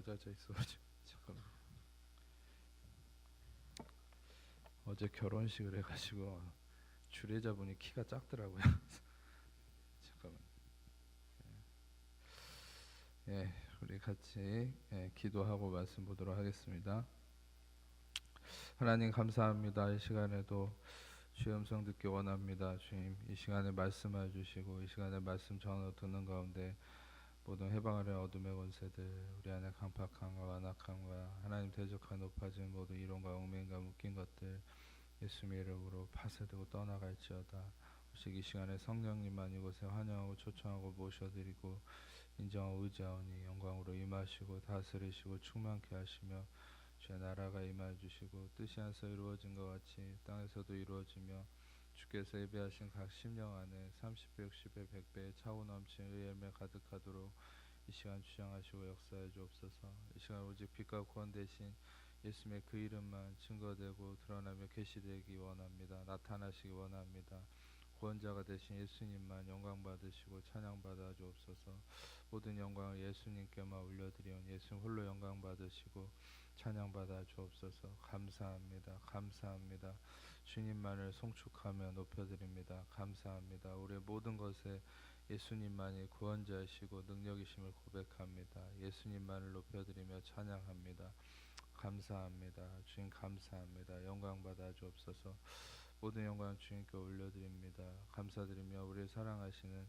낮아져 있어가지고 잠깐만. 어제 결혼식을 해가지고 주례자분이 키가 작더라고요. 잠깐만. 예, 우리 같이 기도하고 말씀 보도록 하겠습니다. 하나님 감사합니다. 이 시간에도 주의 음성 듣기 원합니다. 주님, 이 시간에 말씀해 주시고 이 시간에 말씀 전하 듣는 가운데 모든 해방하려 어둠의 권세들, 우리 안에 강팍함과 완악함과 하나님 대적과 높아진 모든 이론과 얽매임과 묶인 것들 예수님의 이름으로 파쇄되고 떠나갈지어다. 오직 이 시간에 성령님만 이곳에 환영하고 초청하고 모셔드리고 인정하고 의지하오니 영광으로 임하시고 다스리시고 충만케 하시며 주의 나라가 임하여 주시고 뜻이 안에서 이루어진 것 같이 땅에서도 이루어지며 주께서 예배하신 각 심령 안에 30배, 60배, 100배의 차고 넘치는 의의 열매 가득하도록 이 시간 주장하시고 역사해 주옵소서. 이 시간 오직 빛과 구원 대신 예수님의 그 이름만 증거되고 드러나며 계시되기 원합니다. 나타나시기 원합니다. 구원자가 되신 예수님만 영광 받으시고 찬양 받아 주옵소서. 모든 영광을 예수님께만 올려드리온 예수님 홀로 영광 받으시고 찬양 받아 주옵소서. 감사합니다. 감사합니다. 주님만을 송축하며 높여드립니다. 감사합니다. 우리의 모든 것에 예수님만이 구원자이시고 능력이심을 고백합니다. 예수님만을 높여드리며 찬양합니다. 감사합니다. 주님 감사합니다. 영광 받아 주옵소서. 모든 영광 주님께 올려드립니다. 감사드리며 우리를 사랑하시는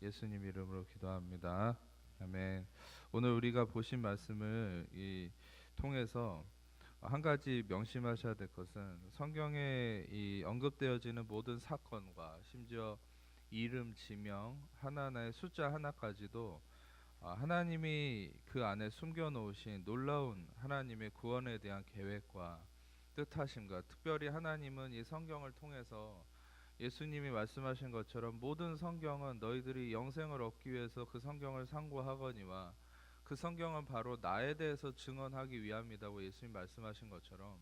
예수님 이름으로 기도합니다. 아멘. 오늘 우리가 보신 말씀을 통해서 한 가지 명심하셔야 될 것은 성경에 언급되어지는 모든 사건과 심지어 이름, 지명, 하나하나의 숫자 하나까지도 하나님이 그 안에 숨겨놓으신 놀라운 하나님의 구원에 대한 계획과 뜻하심과 특별히 하나님은 이 성경을 통해서 예수님이 말씀하신 것처럼 모든 성경은 너희들이 영생을 얻기 위해서 그 성경을 상고하거니와 그 성경은 바로 나에 대해서 증언하기 위함이라고 예수님 말씀하신 것처럼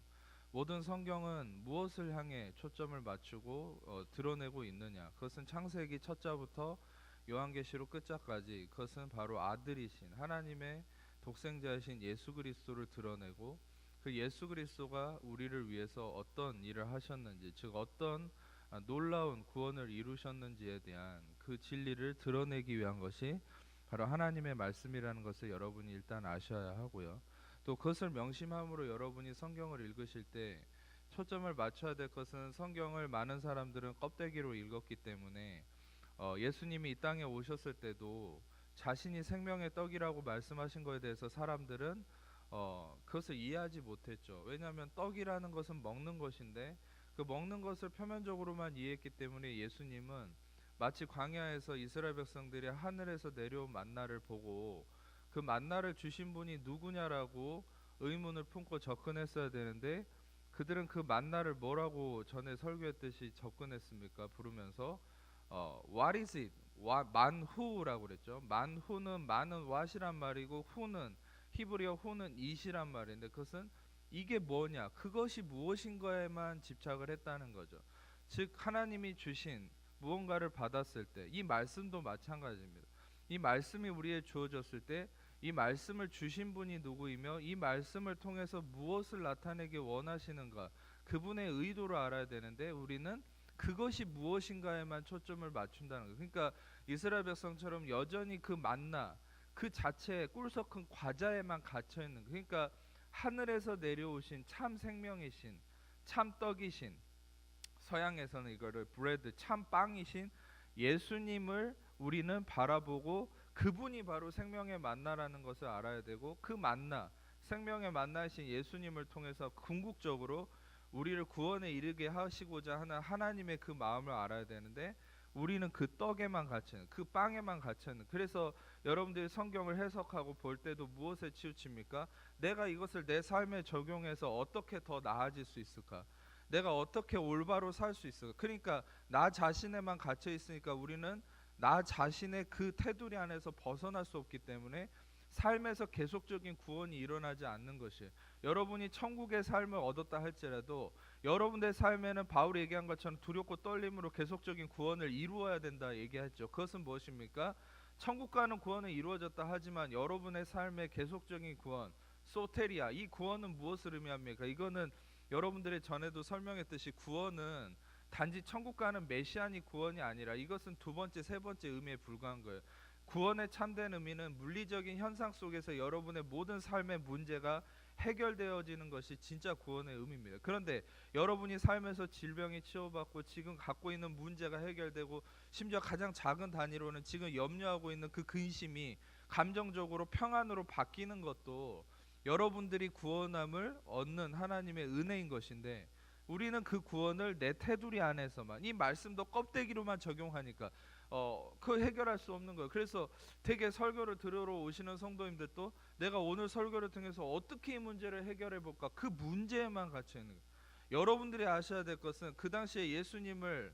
모든 성경은 무엇을 향해 초점을 맞추고 드러내고 있느냐, 그것은 창세기 첫자부터 요한계시록 끝자까지 그것은 바로 아들이신 하나님의 독생자이신 예수 그리스도를 드러내고 그 예수 그리스도가 우리를 위해서 어떤 일을 하셨는지, 즉 어떤 놀라운 구원을 이루셨는지에 대한 그 진리를 드러내기 위한 것이 바로 하나님의 말씀이라는 것을 여러분이 일단 아셔야 하고요. 또 그것을 명심함으로 여러분이 성경을 읽으실 때 초점을 맞춰야 될 것은 성경을 많은 사람들은 껍데기로 읽었기 때문에 예수님이 이 땅에 오셨을 때도 자신이 생명의 떡이라고 말씀하신 것에 대해서 사람들은 그것을 이해하지 못했죠. 왜냐하면 떡이라는 것은 먹는 것인데 그 먹는 것을 표면적으로만 이해했기 때문에 예수님은 마치 광야에서 이스라엘 백성들이 하늘에서 내려온 만나를 보고 그 만나를 주신 분이 누구냐라고 의문을 품고 접근했어야 되는데 그들은 그 만나를 뭐라고 전에 설교했듯이 접근했습니까? 부르면서 What is it? 만후라고 그랬죠. 만후는 만은 what이란 말이고 후는 히브리어 후는 it이란 말인데 그것은 이게 뭐냐, 그것이 무엇인가에만 집착을 했다는 거죠. 즉 하나님이 주신 무언가를 받았을 때 이 말씀도 마찬가지입니다. 이 말씀이 우리에게 주어졌을 때 이 말씀을 주신 분이 누구이며 이 말씀을 통해서 무엇을 나타내기 원하시는가, 그분의 의도를 알아야 되는데 우리는 그것이 무엇인가에만 초점을 맞춘다는 거예요. 그러니까 이스라엘 백성처럼 여전히 그 만나 그 자체에 꿀석큰 과자에만 갇혀 있는 거예요. 그러니까 하늘에서 내려오신 참 생명이신 참 떡이신, 서양에서는 이거를 브레드 참 빵이신 예수님을 우리는 바라보고 그분이 바로 생명의 만나라는 것을 알아야 되고 그 만나, 생명의 만나이신 예수님을 통해서 궁극적으로 우리를 구원에 이르게 하시고자 하는 하나님의 그 마음을 알아야 되는데 우리는 그 떡에만 갇혀있는, 그 빵에만 갇혀있는. 그래서 여러분들이 성경을 해석하고 볼 때도 무엇에 치우칩니까? 내가 이것을 내 삶에 적용해서 어떻게 더 나아질 수 있을까? 내가 어떻게 올바로 살 수 있을까? 그러니까 나 자신에만 갇혀 있으니까 우리는 나 자신의 그 테두리 안에서 벗어날 수 없기 때문에 삶에서 계속적인 구원이 일어나지 않는 것이에요. 여러분이 천국의 삶을 얻었다 할지라도 여러분의 삶에는 바울이 얘기한 것처럼 두렵고 떨림으로 계속적인 구원을 이루어야 된다 얘기했죠. 그것은 무엇입니까? 천국 가는 구원은 이루어졌다 하지만 여러분의 삶의 계속적인 구원, 소테리아, 이 구원은 무엇을 의미합니까? 이거는 여러분들이 전에도 설명했듯이 구원은 단지 천국 가는 메시아니 구원이 아니라 이것은 두 번째, 세 번째 의미에 불과한 거예요. 구원의 참된 의미는 물리적인 현상 속에서 여러분의 모든 삶의 문제가 해결되어지는 것이 진짜 구원의 의미입니다. 그런데 여러분이 삶에서 질병이 치유받고 지금 갖고 있는 문제가 해결되고 심지어 가장 작은 단위로는 지금 염려하고 있는 그 근심이 감정적으로 평안으로 바뀌는 것도 여러분들이 구원함을 얻는 하나님의 은혜인 것인데, 우리는 그 구원을 내 테두리 안에서만, 이 말씀도 껍데기로만 적용하니까 그 해결할 수 없는 거예요. 그래서 되게 설교를 들으러 오시는 성도님들도 내가 오늘 설교를 통해서 어떻게 이 문제를 해결해 볼까, 그 문제에만 갇혀 있는 거예요. 여러분들이 아셔야 될 것은 그 당시에 예수님을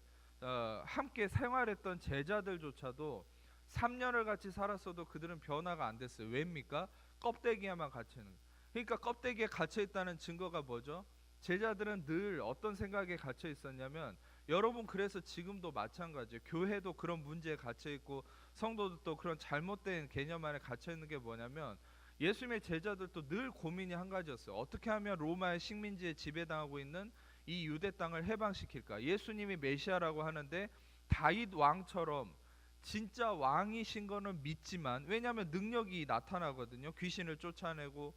함께 생활했던 제자들조차도 3년을 같이 살았어도 그들은 변화가 안 됐어요. 왜입니까? 껍데기에만 갇혀 있는 거예요. 그러니까 껍데기에 갇혀 있다는 증거가 뭐죠? 제자들은 늘 어떤 생각에 갇혀 있었냐면, 여러분 그래서 지금도 마찬가지예요. 교회도 그런 문제에 갇혀 있고 성도들도 그런 잘못된 개념 안에 갇혀 있는 게 뭐냐면, 예수님의 제자들도 늘 고민이 한 가지였어요. 어떻게 하면 로마의 식민지에 지배당하고 있는 이 유대 땅을 해방시킬까? 예수님이 메시아라고 하는데 다윗 왕처럼 진짜 왕이신 거는 믿지만, 왜냐하면 능력이 나타나거든요. 귀신을 쫓아내고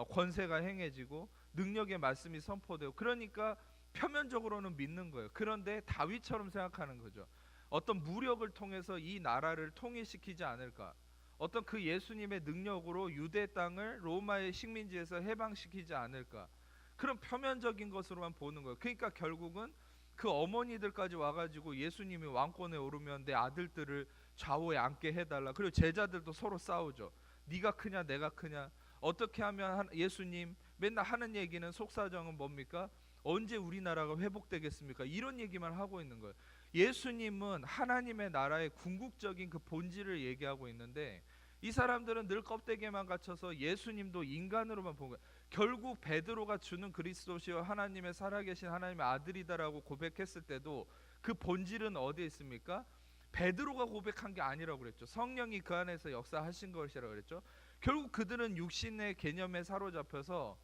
권세가 행해지고 능력의 말씀이 선포되고, 그러니까 표면적으로는 믿는 거예요. 그런데 다윗처럼 생각하는 거죠. 어떤 무력을 통해서 이 나라를 통일시키지 않을까, 어떤 그 예수님의 능력으로 유대 땅을 로마의 식민지에서 해방시키지 않을까, 그런 표면적인 것으로만 보는 거예요. 그러니까 결국은 그 어머니들까지 와가지고 예수님이 왕권에 오르면 내 아들들을 좌우에 앉게 해달라. 그리고 제자들도 서로 싸우죠. 네가 크냐 내가 크냐, 어떻게 하면 예수님 맨날 하는 얘기는, 속사정은 뭡니까? 언제 우리나라가 회복되겠습니까? 이런 얘기만 하고 있는 거예요. 예수님은 하나님의 나라의 궁극적인 그 본질을 얘기하고 있는데, 이 사람들은 늘 껍데기에만 갇혀서 예수님도 인간으로만 본 거예요. 결국 베드로가 주는 그리스도시요 하나님의 살아계신 하나님의 아들이다라고 고백했을 때도 그 본질은 어디에 있습니까? 베드로가 고백한 게 아니라고 그랬죠. 성령이 그 안에서 역사하신 것이라고 그랬죠. 결국 그들은 육신의 개념에 사로잡혀서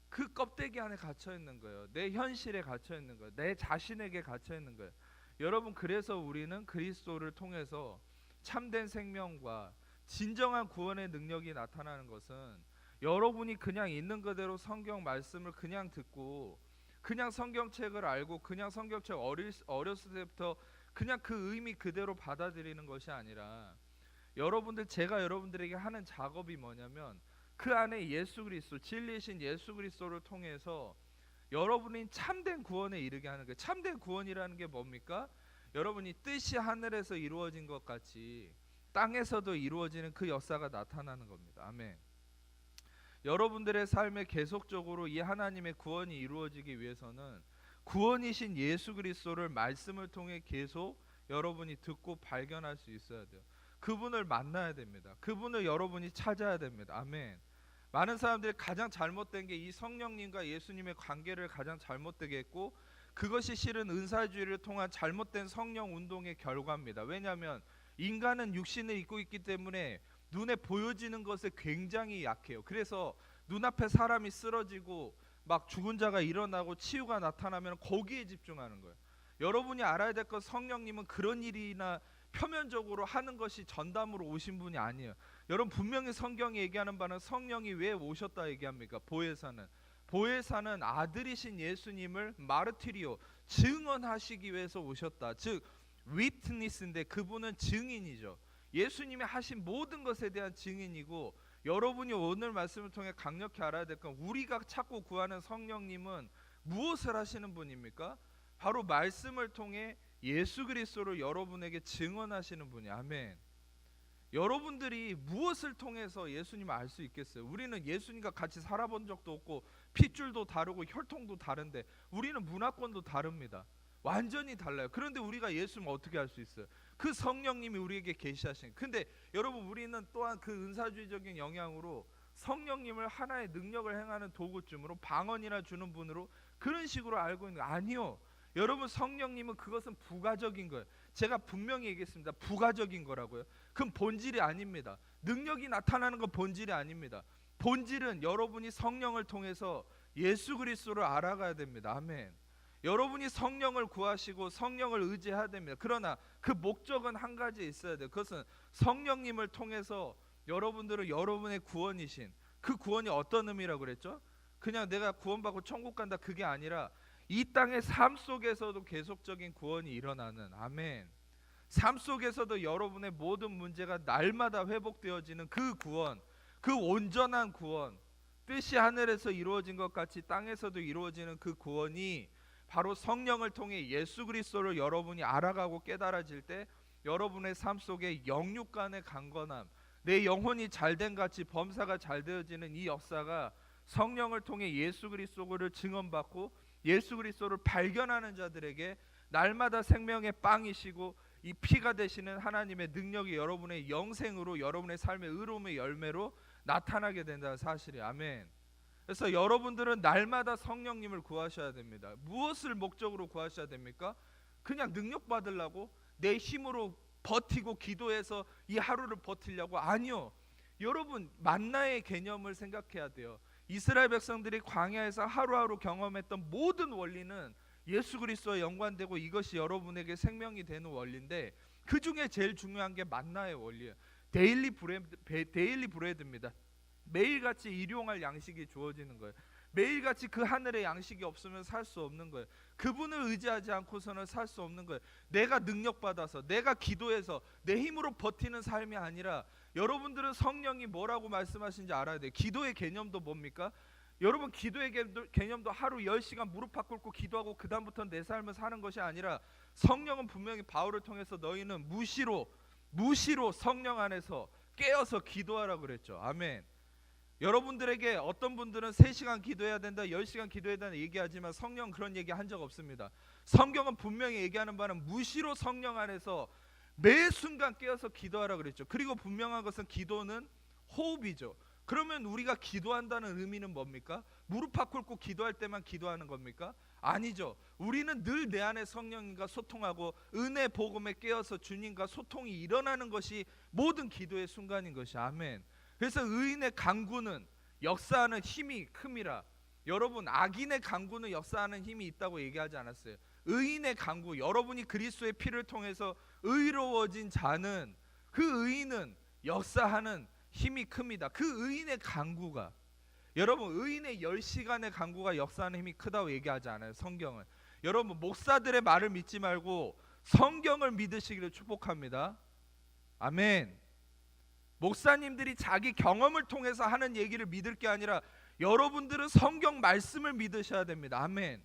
그 껍데기 안에 갇혀 있는 거예요. 내 현실에 갇혀 있는 거예요. 내 자신에게 갇혀 있는 거예요. 여러분, 그래서 우리는 그리스도를 통해서 참된 생명과 진정한 구원의 능력이 나타나는 것은, 여러분이 그냥 있는 그대로 성경 말씀을 그냥 듣고 그냥 성경책을 알고 그냥 성경책 어렸을 때부터 그냥 그 의미 그대로 받아들이는 것이 아니라, 제가 여러분들에게 하는 작업이 뭐냐면, 그 안에 예수 그리스도, 진리이신 예수 그리스도를 통해서 여러분이 참된 구원에 이르게 하는 거예요. 참된 구원이라는 게 뭡니까? 여러분이 뜻이 하늘에서 이루어진 것 같이 땅에서도 이루어지는 그 역사가 나타나는 겁니다. 아멘. 여러분들의 삶에 계속적으로 이 하나님의 구원이 이루어지기 위해서는 구원이신 예수 그리스도를 말씀을 통해 계속 여러분이 듣고 발견할 수 있어야 돼요. 그분을 만나야 됩니다. 그분을 여러분이 찾아야 됩니다. 아멘. 많은 사람들이 가장 잘못된 게 이 성령님과 예수님의 관계를 가장 잘못되게 했고, 그것이 실은 은사주의를 통한 잘못된 성령 운동의 결과입니다. 왜냐하면 인간은 육신을 입고 있기 때문에 눈에 보여지는 것에 굉장히 약해요. 그래서 눈앞에 사람이 쓰러지고 막 죽은 자가 일어나고 치유가 나타나면 거기에 집중하는 거예요. 여러분이 알아야 될 것, 성령님은 그런 일이나 표면적으로 하는 것이 전담으로 오신 분이 아니에요. 여러분, 분명히 성경이 얘기하는 바는 성령이 왜 오셨다 얘기합니까? 보혜사는 아들이신 예수님을 마르티리오, 증언하시기 위해서 오셨다. 즉 위트니스인데 그분은 증인이죠. 예수님이 하신 모든 것에 대한 증인이고, 여러분이 오늘 말씀을 통해 강력히 알아야 될 건, 우리가 찾고 구하는 성령님은 무엇을 하시는 분입니까? 바로 말씀을 통해 예수 그리스도를 여러분에게 증언하시는 분이. 아멘. 여러분들이 무엇을 통해서 예수님을 알 수 있겠어요? 우리는 예수님과 같이 살아본 적도 없고 핏줄도 다르고 혈통도 다른데, 우리는 문화권도 다릅니다. 완전히 달라요. 그런데 우리가 예수님을 어떻게 알 수 있어요? 그 성령님이 우리에게 계시하신. 근데 여러분, 우리는 또한 그 은사주의적인 영향으로 성령님을 하나의 능력을 행하는 도구쯤으로, 방언이나 주는 분으로 그런 식으로 알고 있는 거 아니요. 여러분, 성령님은 그것은 부가적인 거예요. 제가 분명히 얘기했습니다. 부가적인 거라고요. 그건 본질이 아닙니다. 능력이 나타나는 건 본질이 아닙니다. 본질은 여러분이 성령을 통해서 예수 그리스도를 알아가야 됩니다. 아멘. 여러분이 성령을 구하시고 성령을 의지해야 됩니다. 그러나 그 목적은 한 가지 있어야 돼요. 그것은 성령님을 통해서 여러분들은 여러분의 구원이신, 그 구원이 어떤 의미라고 그랬죠? 그냥 내가 구원받고 천국 간다, 그게 아니라 이 땅의 삶 속에서도 계속적인 구원이 일어나는, 아멘. 삶 속에서도 여러분의 모든 문제가 날마다 회복되어지는 그 구원, 그 온전한 구원, 뜻이 하늘에서 이루어진 것 같이 땅에서도 이루어지는 그 구원이 바로 성령을 통해 예수 그리스도를 여러분이 알아가고 깨달아질 때 여러분의 삶 속에 영육 간의 강건함, 내 영혼이 잘된 같이 범사가 잘 되어지는 이 역사가 성령을 통해 예수 그리스도를 증언받고 예수 그리스도를 발견하는 자들에게 날마다 생명의 빵이시고 이 피가 되시는 하나님의 능력이 여러분의 영생으로, 여러분의 삶의 의로움의 열매로 나타나게 된다는 사실이, 아멘. 그래서 여러분들은 날마다 성령님을 구하셔야 됩니다. 무엇을 목적으로 구하셔야 됩니까? 그냥 능력 받으려고, 내 힘으로 버티고 기도해서 이 하루를 버티려고? 아니요. 여러분, 만나의 개념을 생각해야 돼요. 이스라엘 백성들이 광야에서 하루하루 경험했던 모든 원리는 예수 그리스도와 연관되고 이것이 여러분에게 생명이 되는 원리인데, 그 중에 제일 중요한 게 만나의 원리예요. 데일리 브레드입니다. 매일같이 일용할 양식이 주어지는 거예요. 매일같이 그 하늘의 양식이 없으면 살 수 없는 거예요. 그분을 의지하지 않고서는 살 수 없는 거예요. 내가 능력받아서, 내가 기도해서 내 힘으로 버티는 삶이 아니라, 여러분들은 성령이 뭐라고 말씀하신지 알아야 돼요. 기도의 개념도 뭡니까? 여러분, 기도의 개념도 하루 10시간 무릎 꿇고 기도하고 그 다음부터는 내 삶을 사는 것이 아니라, 성령은 분명히 바울을 통해서 너희는 무시로 성령 안에서 깨어서 기도하라고 그랬죠. 아멘. 여러분들에게 어떤 분들은 3시간 기도해야 된다, 10시간 기도해야 된다 얘기하지만 성령 그런 얘기 한 적 없습니다. 성경은 분명히 얘기하는 바는 무시로 성령 안에서 매 순간 깨어서 기도하라 그랬죠. 그리고 분명한 것은 기도는 호흡이죠. 그러면 우리가 기도한다는 의미는 뭡니까? 무릎 꿇고 기도할 때만 기도하는 겁니까? 아니죠. 우리는 늘 내 안에 성령님과 소통하고 은혜 복음에 깨어서 주님과 소통이 일어나는 것이 모든 기도의 순간인 것이, 아멘. 그래서 의인의 간구는 역사하는 힘이 큼이라. 여러분, 악인의 간구는 역사하는 힘이 있다고 얘기하지 않았어요. 의인의 간구, 여러분이 그리스도의 피를 통해서 의로워진 자는, 그 의인은 역사하는 힘이 큽니다. 그 의인의 간구가, 여러분, 의인의 10시간의 간구가 역사하는 힘이 크다고 얘기하지 않아요. 성경은. 여러분, 목사들의 말을 믿지 말고 성경을 믿으시기를 축복합니다. 아멘. 목사님들이 자기 경험을 통해서 하는 얘기를 믿을 게 아니라 여러분들은 성경 말씀을 믿으셔야 됩니다. 아멘.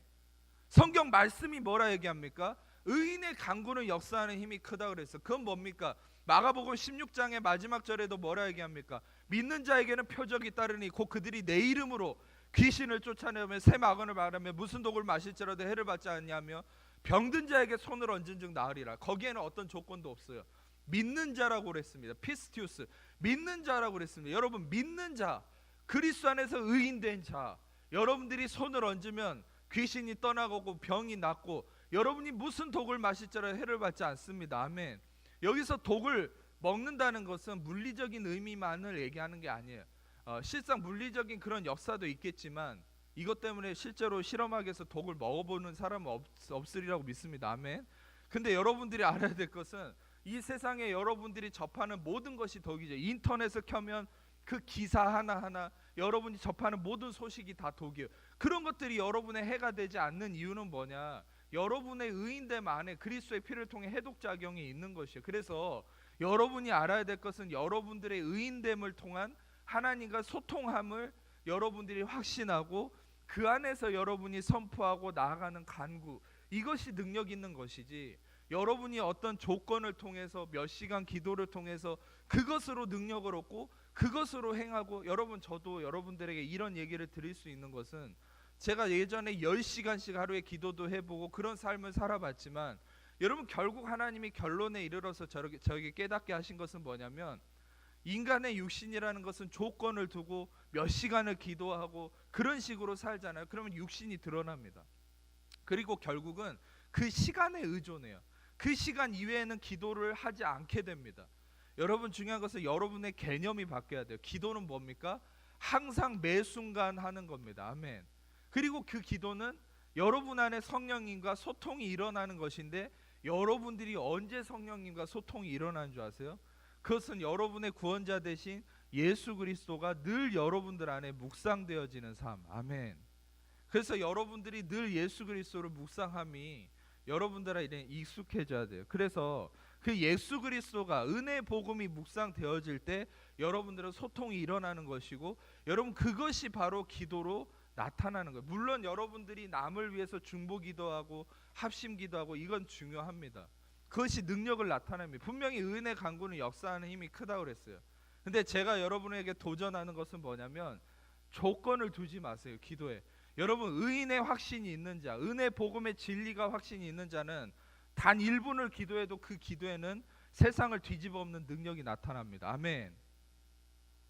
성경 말씀이 뭐라 얘기합니까? 의인의 간구는 역사하는 힘이 크다 그랬어요. 그건 뭡니까? 마가복음 16장의 마지막 절에도 뭐라 얘기합니까? 믿는 자에게는 표적이 따르니 곧 그들이 내 이름으로 귀신을 쫓아내며 새 마건을 말하며 무슨 독을 마실지라도 해를 받지 않냐며 병든 자에게 손을 얹은 즉 나으리라. 거기에는 어떤 조건도 없어요. 믿는 자라고 그랬습니다. 피스티우스, 믿는 자라고 그랬습니다. 여러분, 믿는 자, 그리스도 안에서 의인된 자, 여러분들이 손을 얹으면 귀신이 떠나가고 병이 낫고 여러분이 무슨 독을 마실지라도 해를 받지 않습니다. 아멘. 여기서 독을 먹는다는 것은 물리적인 의미만을 얘기하는 게 아니에요. 실상 물리적인 그런 역사도 있겠지만 이것 때문에 실제로 실험학에서 독을 먹어보는 사람은 없으리라고 믿습니다. 아멘. 근데 여러분들이 알아야 될 것은 이 세상에 여러분들이 접하는 모든 것이 독이죠. 인터넷을 켜면 그 기사 하나하나, 여러분이 접하는 모든 소식이 다 독이에요. 그런 것들이 여러분의 해가 되지 않는 이유는 뭐냐? 여러분의 의인됨 안에 그리스도의 피를 통해 해독작용이 있는 것이에요. 그래서 여러분이 알아야 될 것은 여러분들의 의인됨을 통한 하나님과 소통함을 여러분들이 확신하고 그 안에서 여러분이 선포하고 나아가는 간구, 이것이 능력 있는 것이지, 여러분이 어떤 조건을 통해서 몇 시간 기도를 통해서 그것으로 능력을 얻고 그것으로 행하고, 여러분, 저도 여러분들에게 이런 얘기를 드릴 수 있는 것은 제가 예전에 10시간씩 하루에 기도도 해보고 그런 삶을 살아봤지만, 여러분, 결국 하나님이 결론에 이르러서 저에게 깨닫게 하신 것은 뭐냐면, 인간의 육신이라는 것은 조건을 두고 몇 시간을 기도하고 그런 식으로 살잖아요. 그러면 육신이 드러납니다. 그리고 결국은 그 시간에 의존해요. 그 시간 이외에는 기도를 하지 않게 됩니다. 여러분, 중요한 것은 여러분의 개념이 바뀌어야 돼요. 기도는 뭡니까? 항상 매 순간 하는 겁니다. 아멘. 그리고 그 기도는 여러분 안에 성령님과 소통이 일어나는 것인데, 여러분들이 언제 성령님과 소통이 일어나는 줄 아세요? 그것은 여러분의 구원자 되신 예수 그리스도가 늘 여러분들 안에 묵상되어지는 삶. 아멘. 그래서 여러분들이 늘 예수 그리스도를 묵상함이 여러분들에게 익숙해져야 돼요. 그래서 그 예수 그리스도가, 은혜 복음이 묵상되어질 때 여러분들은 소통이 일어나는 것이고, 여러분 그것이 바로 기도로 나타나는 거예요. 물론 여러분들이 남을 위해서 중보 기도하고 합심 기도하고 이건 중요합니다. 그것이 능력을 나타냅니다. 분명히 은혜 강구는 역사하는 힘이 크다고 그랬어요. 근데 제가 여러분에게 도전하는 것은 뭐냐면, 조건을 두지 마세요. 기도에. 여러분, 의인의 확신이 있는 자, 은혜 복음의 진리가 확신이 있는 자는 단 1분을 기도해도 그 기도에는 세상을 뒤집어 엎는 능력이 나타납니다. 아멘.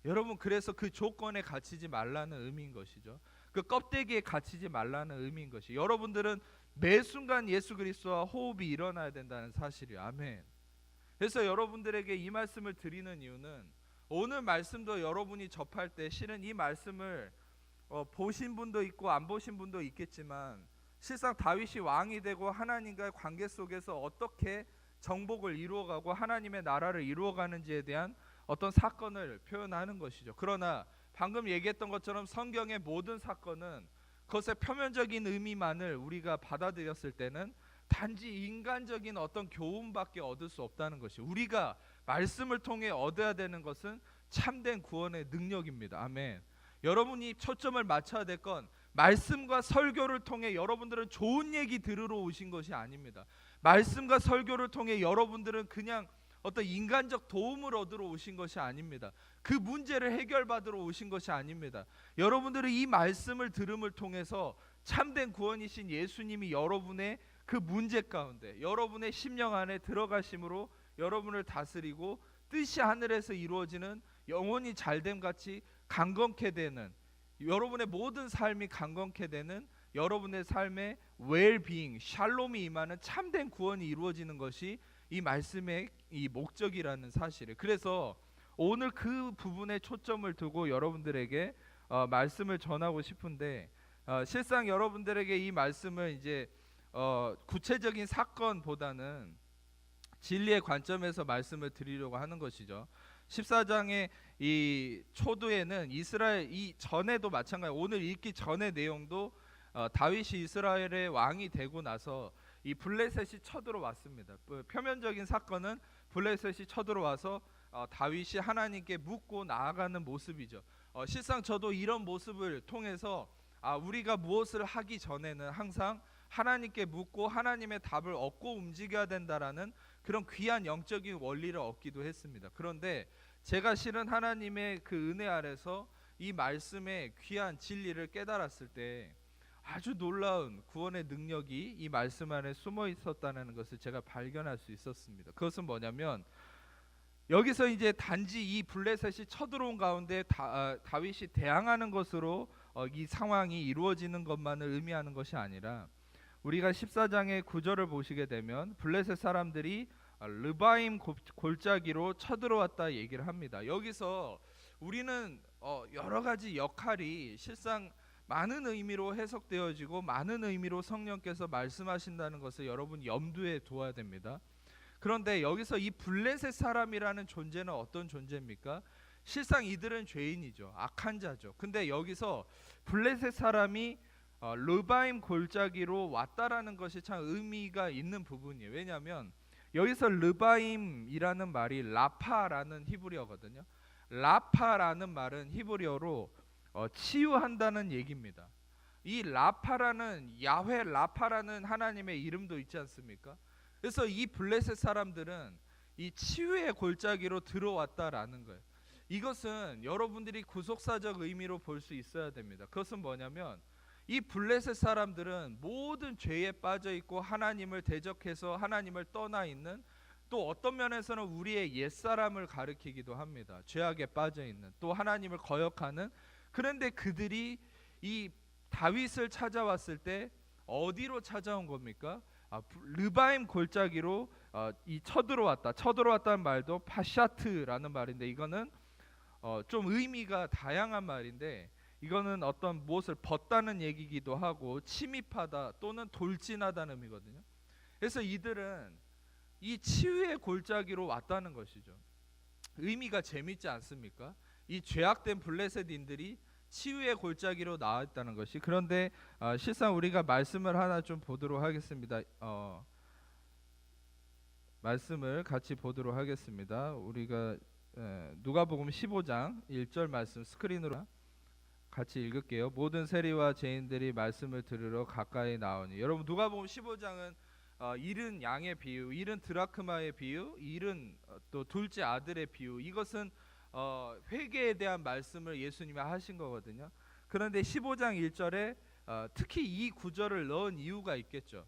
여러분, 그래서 그 조건에 갇히지 말라는 의미인 것이죠. 그 껍데기에 갇히지 말라는 의미인 것이, 여러분들은 매 순간 예수 그리스도와 호흡이 일어나야 된다는 사실이에요. 아멘. 그래서 여러분들에게 이 말씀을 드리는 이유는, 오늘 말씀도 여러분이 접할 때 실은 이 말씀을 보신 분도 있고 안 보신 분도 있겠지만, 실상 다윗이 왕이 되고 하나님과의 관계 속에서 어떻게 정복을 이루어가고 하나님의 나라를 이루어가는지에 대한 어떤 사건을 표현하는 것이죠. 그러나 방금 얘기했던 것처럼 성경의 모든 사건은 그것의 표면적인 의미만을 우리가 받아들였을 때는 단지 인간적인 어떤 교훈밖에 얻을 수 없다는 것이, 우리가 말씀을 통해 얻어야 되는 것은 참된 구원의 능력입니다. 아멘. 여러분이 초점을 맞춰야 될 건, 말씀과 설교를 통해 여러분들은 좋은 얘기 들으러 오신 것이 아닙니다. 말씀과 설교를 통해 여러분들은 그냥 어떤 인간적 도움을 얻으러 오신 것이 아닙니다. 그 문제를 해결받으러 오신 것이 아닙니다. 여러분들은 이 말씀을 들음을 통해서 참된 구원이신 예수님이 여러분의 그 문제 가운데, 여러분의 심령 안에 들어가심으로 여러분을 다스리고 뜻이 하늘에서 이루어지는 영혼이 잘됨 같이 강건케 되는, 여러분의 모든 삶이 강건케 되는 여러분의 삶의 웰빙, 샬롬이 임하는 참된 구원이 이루어지는 것이 이 말씀의 이 목적이라는 사실을, 그래서 오늘 그 부분에 초점을 두고 여러분들에게 말씀을 전하고 싶은데, 실상 여러분들에게 이 말씀을 이제 구체적인 사건보다는 진리의 관점에서 말씀을 드리려고 하는 것이죠. 14장의 이 초두에는 이스라엘, 이 전에도 마찬가지, 오늘 읽기 전의 내용도 다윗이 이스라엘의 왕이 되고 나서 이 블레셋이 쳐들어왔습니다. 표면적인 사건은 블레셋이 쳐들어와서 다윗이 하나님께 묻고 나아가는 모습이죠. 실상 저도 이런 모습을 통해서 우리가 무엇을 하기 전에는 항상 하나님께 묻고 하나님의 답을 얻고 움직여야 된다라는 그런 귀한 영적인 원리를 얻기도 했습니다. 그런데 제가 실은 하나님의 그 은혜 아래서 이 말씀의 귀한 진리를 깨달았을 때 아주 놀라운 구원의 능력이 이 말씀 안에 숨어 있었다는 것을 제가 발견할 수 있었습니다. 그것은 뭐냐면, 여기서 이제 단지 이 블레셋이 쳐들어온 가운데 다윗이 대항하는 것으로 이 상황이 이루어지는 것만을 의미하는 것이 아니라, 우리가 14장의 9절을 보시게 되면 블레셋 사람들이 르바임 골짜기로 쳐들어왔다 얘기를 합니다. 여기서 우리는 여러 가지 역할이 실상 많은 의미로 해석되어지고 많은 의미로 성령께서 말씀하신다는 것을 여러분 염두에 두어야 됩니다. 그런데 여기서 이 블레셋 사람이라는 존재는 어떤 존재입니까? 실상 이들은 죄인이죠. 악한 자죠. 근데 여기서 블레셋 사람이 르바임 골짜기로 왔다라는 것이 참 의미가 있는 부분이에요. 왜냐하면 여기서 르바임이라는 말이 라파라는 히브리어거든요. 라파라는 말은 히브리어로 치유한다는 얘기입니다. 이 라파라는, 야훼 라파라는 하나님의 이름도 있지 않습니까? 그래서 이 블레셋 사람들은 이 치유의 골짜기로 들어왔다라는 거예요. 이것은 여러분들이 구속사적 의미로 볼 수 있어야 됩니다. 그것은 뭐냐면, 이 블레셋 사람들은 모든 죄에 빠져 있고 하나님을 대적해서 하나님을 떠나 있는, 또 어떤 면에서는 우리의 옛사람을 가리키기도 합니다. 죄악에 빠져 있는, 또 하나님을 거역하는. 그런데 그들이 이 다윗을 찾아왔을 때 어디로 찾아온 겁니까? 르바임 골짜기로 이 쳐들어왔다는 말도 파샤트라는 말인데 이거는 좀 의미가 다양한 말인데 이거는 어떤 무엇을 벗다는 얘기기도 하고 침입하다 또는 돌진하다는 의미거든요. 그래서 이들은 이 치유의 골짜기로 왔다는 것이죠. 의미가 재밌지 않습니까? 이 죄악된 블레셋인들이 치유의 골짜기로 나왔다는 것이. 그런데 실상 우리가 말씀을 하나 좀 보도록 하겠습니다. 말씀을 같이 보도록 하겠습니다. 우리가 누가복음 15장 1절 말씀 스크린으로 같이 읽을게요. 모든 세리와 죄인들이 말씀을 들으러 가까이 나오니. 여러분 누가복음 15장은 잃은 양의 비유, 잃은 드라크마의 비유, 잃은 또 둘째 아들의 비유. 이것은 회개에 대한 말씀을 예수님이 하신 거거든요. 그런데 15장 1절에 특히 이 구절을 넣은 이유가 있겠죠.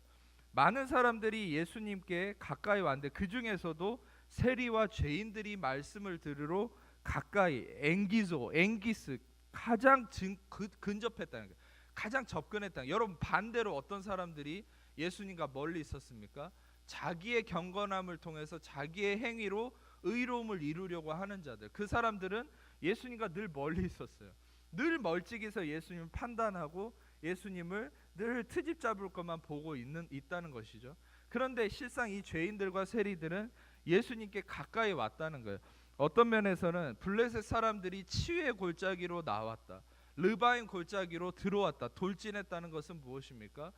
많은 사람들이 예수님께 가까이 왔는데 그 중에서도 세리와 죄인들이 말씀을 들으러 가까이 앵기스 가장 근접했다는 거예요. 가장 접근했다. 여러분 반대로 어떤 사람들이 예수님과 멀리 있었습니까? 자기의 경건함을 통해서 자기의 행위로 의로움을 이루려고 하는 자들. 그 사람들은 예수님과 늘 멀리 있었어요. 늘 멀찍이서 예수님을 판단하고 예수님을 늘 트집 잡을 것만 보고 있다는 것이죠. 그런데 실상 이 죄인들과 세리들은 예수님께 가까이 왔다는 거예요. 어떤 면에서는 블레셋 사람들이 치유의 골짜기로 나왔다, 르바임 골짜기로 들어왔다, 돌진했다는 것은 무엇입니까?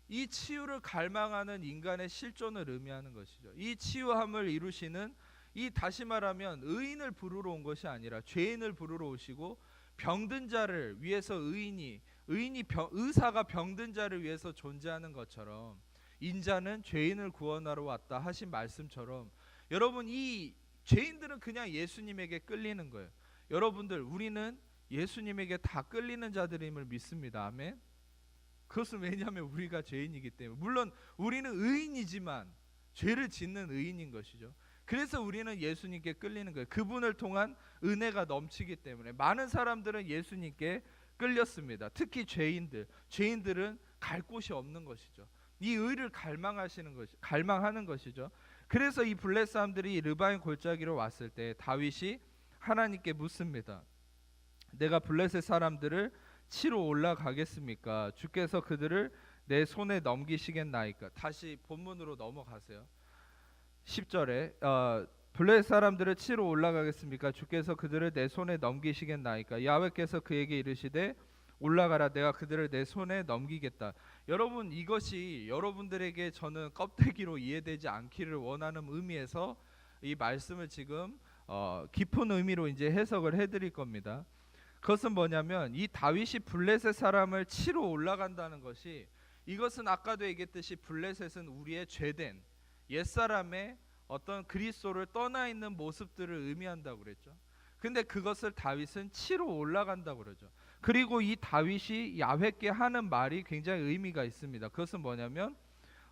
이 치유를 갈망하는 인간의 실존을 의미하는 것이죠. 이 치유함을 이루시는 이 다시 말하면 의인을 부르러 온 것이 아니라 죄인을 부르러 오시고 병든 자를 위해서 의사가 병든 자를 위해서 존재하는 것처럼 인자는 죄인을 구원하러 왔다 하신 말씀처럼 여러분 이 죄인들은 그냥 예수님에게 끌리는 거예요. 여러분들 우리는 예수님에게 다 끌리는 자들임을 믿습니다. 아멘. 그것은 왜냐하면 우리가 죄인이기 때문에. 물론 우리는 의인이지만 죄를 짓는 의인인 것이죠. 그래서 우리는 예수님께 끌리는 거예요. 그분을 통한 은혜가 넘치기 때문에. 많은 사람들은 예수님께 끌렸습니다. 특히 죄인들은 갈 곳이 없는 것이죠. 이 의를 갈망하는 것이죠. 그래서 이 블레셋 사람들이 르바임 골짜기로 왔을 때 다윗이 하나님께 묻습니다. 내가 블레셋 사람들을 치러 올라가겠습니까? 주께서 그들을 내 손에 넘기시겠나이까? 다시 본문으로 넘어가세요. 10절에 블레셋 사람들을 치러 올라가겠습니까? 주께서 그들을 내 손에 넘기시겠나이까? 야훼께서 그에게 이르시되 올라가라, 내가 그들을 내 손에 넘기겠다. 여러분 이것이 여러분들에게 저는 껍데기로 이해되지 않기를 원하는 의미에서 이 말씀을 지금 깊은 의미로 이제 해석을 해드릴 겁니다. 그것은 뭐냐면 이 다윗이 블레셋 사람을 치러 올라간다는 것이 이것은 아까도 얘기했듯이 블레셋은 우리의 죄된 옛사람의 어떤 그리스도를 떠나 있는 모습들을 의미한다고 그랬죠. 근데 그것을 다윗은 치러 올라간다고 그러죠. 그리고 이 다윗이 야훼께 하는 말이 굉장히 의미가 있습니다. 그것은 뭐냐면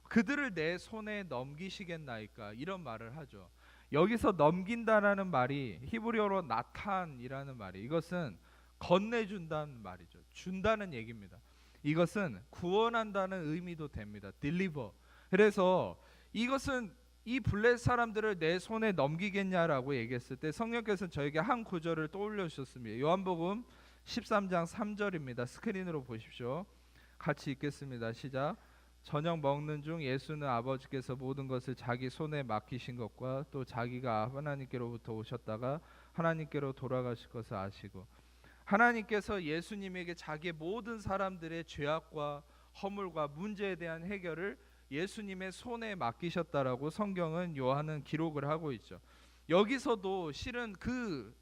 그들을 내 손에 넘기시겠나이까 이런 말을 하죠. 여기서 넘긴다라는 말이 히브리어로 나탄이라는 말이 이것은 건네준다는 말이죠. 준다는 얘기입니다. 이것은 구원한다는 의미도 됩니다. deliver. 그래서 이것은 이 블레셋 사람들을 내 손에 넘기겠냐라고 얘기했을 때 성령께서 저에게 한 구절을 떠올려 주셨습니다. 요한복음 13장 3절입니다. 스크린으로 보십시오. 같이 읽겠습니다. 시작. 저녁 먹는 중 예수는 아버지께서 모든 것을 자기 손에 맡기신 것과 또 자기가 하나님께로부터 오셨다가 하나님께로 돌아가실 것을 아시고 하나님께서 예수님에게 자기의 모든 사람들의 죄악과 허물과 문제에 대한 해결을 예수님의 손에 맡기셨다라고 성경은 요한은 기록을 하고 있죠. 여기서도 실은 그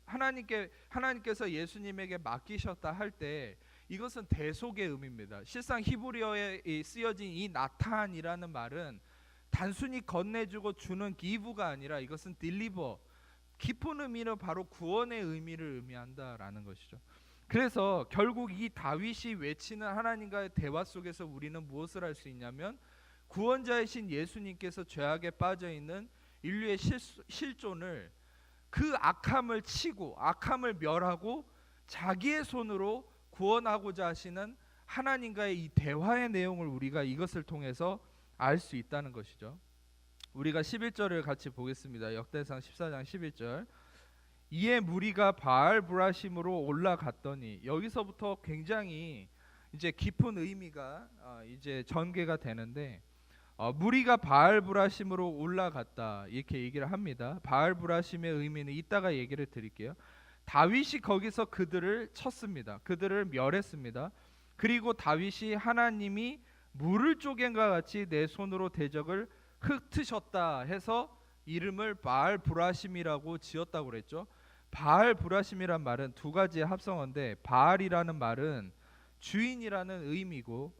하나님께서 예수님에게 맡기셨다 할 때 이것은 대속의 의미입니다. 실상 히브리어에 쓰여진 이 나탄이라는 말은 단순히 건네주고 주는 기부가 아니라 이것은 deliver, 깊은 의미는 바로 구원의 의미를 의미한다라는 것이죠. 그래서 결국 이 다윗이 외치는 하나님과의 대화 속에서 우리는 무엇을 할 수 있냐면 구원자이신 예수님께서 죄악에 빠져있는 인류의 실존을 그 악함을 치고 악함을 멸하고 자기의 손으로 구원하고자 하시는 하나님과의 이 대화의 내용을 우리가 이것을 통해서 알 수 있다는 것이죠. 우리가 11절을 같이 보겠습니다. 역대상 14장 11절. 이에 무리가 바알브라심으로 올라갔더니, 여기서부터 굉장히 이제 깊은 의미가 이제 전개가 되는데, 무리가 바알브라심으로 올라갔다 이렇게 얘기를 합니다. 바알브라심의 의미는 이따가 얘기를 드릴게요. 다윗이 거기서 그들을 쳤습니다. 그들을 멸했습니다. 그리고 다윗이 하나님이 물을 쪼갠과 같이 내 손으로 대적을 흩으셨다 해서 이름을 바알브라심이라고 지었다고 그랬죠. 바알브라심이란 말은 두 가지의 합성어인데, 바알이라는 말은 주인이라는 의미고,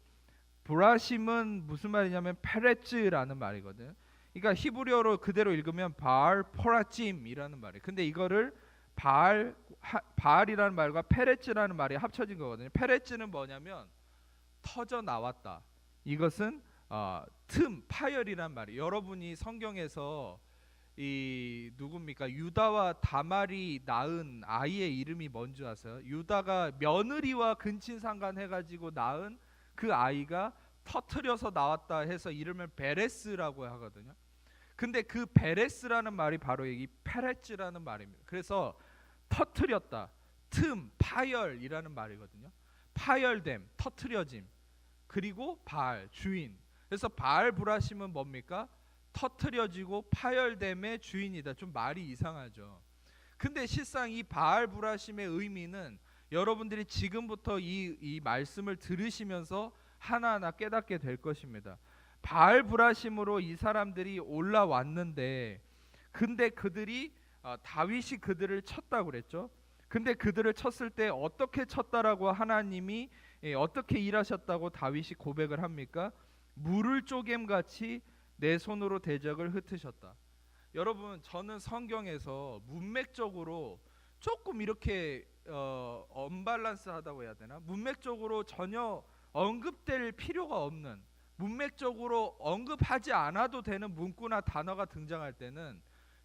브라심은 무슨 말이냐면 페레츠라는 말이거든요. 그러니까 히브리어로 그대로 읽으면 바알 포라찜이라는 말이에요. 근데 이거를 바알이라는 말과 페레츠라는 말이 합쳐진 거거든요. 페레츠는 뭐냐면 터져 나왔다. 이것은 파열이란 말이에요. 여러분이 성경에서 이 누굽니까? 유다와 다말이 낳은 아이의 이름이 뭔지 아세요? 유다가 며느리와 근친상간 해가지고 낳은 그 아이가 터트려서 나왔다 해서 이름을 베레스라고 하거든요. 근데 그 베레스라는 말이 바로 이 페레츠라는 말입니다. 그래서 터트렸다, 파열이라는 말이거든요. 파열됨, 터트려짐. 그리고 바알, 주인. 그래서 바알브라심은 뭡니까? 터트려지고 파열됨의 주인이다. 좀 말이 이상하죠. 근데 실상 이 바알브라심의 의미는 여러분들이 지금부터 이 말씀을 들으시면서 하나하나 깨닫게 될 것입니다. 바알브라심으로 이 사람들이 올라왔는데, 근데 그들이 다윗이 그들을 쳤다고 그랬죠. 근데 그들을 쳤을 때 어떻게 쳤다라고 하나님이 어떻게 일하셨다고 다윗이 고백을 합니까? 물을 쪼갬같이 내 손으로 대적을 흩으셨다. 여러분, 저는 성경에서 문맥적으로 조금 이렇게 언밸런스하다고 해야 되나? 문맥적으로 전혀 언급될 필요가 없는, 문맥적으로 언급하지 않아도 되는 문구나 단어가 등장할 때는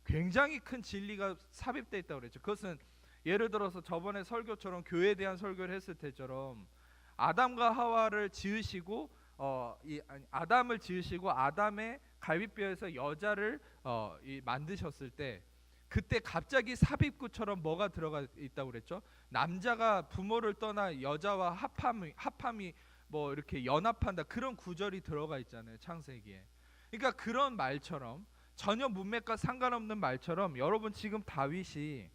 굉장히 큰 진리가 삽입되어 있다고 그랬죠. 그것은 예를 들어서 저번에 설교처럼 교회에 대한 설교를 했을 때처럼 아담과 하와를 지으시고 아담을 지으시고 아담의 갈비뼈에서 여자를 만드셨을 때, 그때 갑자기 삽입구처럼 뭐가 들어가 있다고 그랬죠? 남자가 부모를 떠나 여자와 합함이 뭐 이렇게 연합한다, 그런 구절이 들어가 있잖아요, 창세기에. 그러니까 그런 말처럼, 전혀 문맥과 상관없는 말처럼, 여러분 지금 다윗이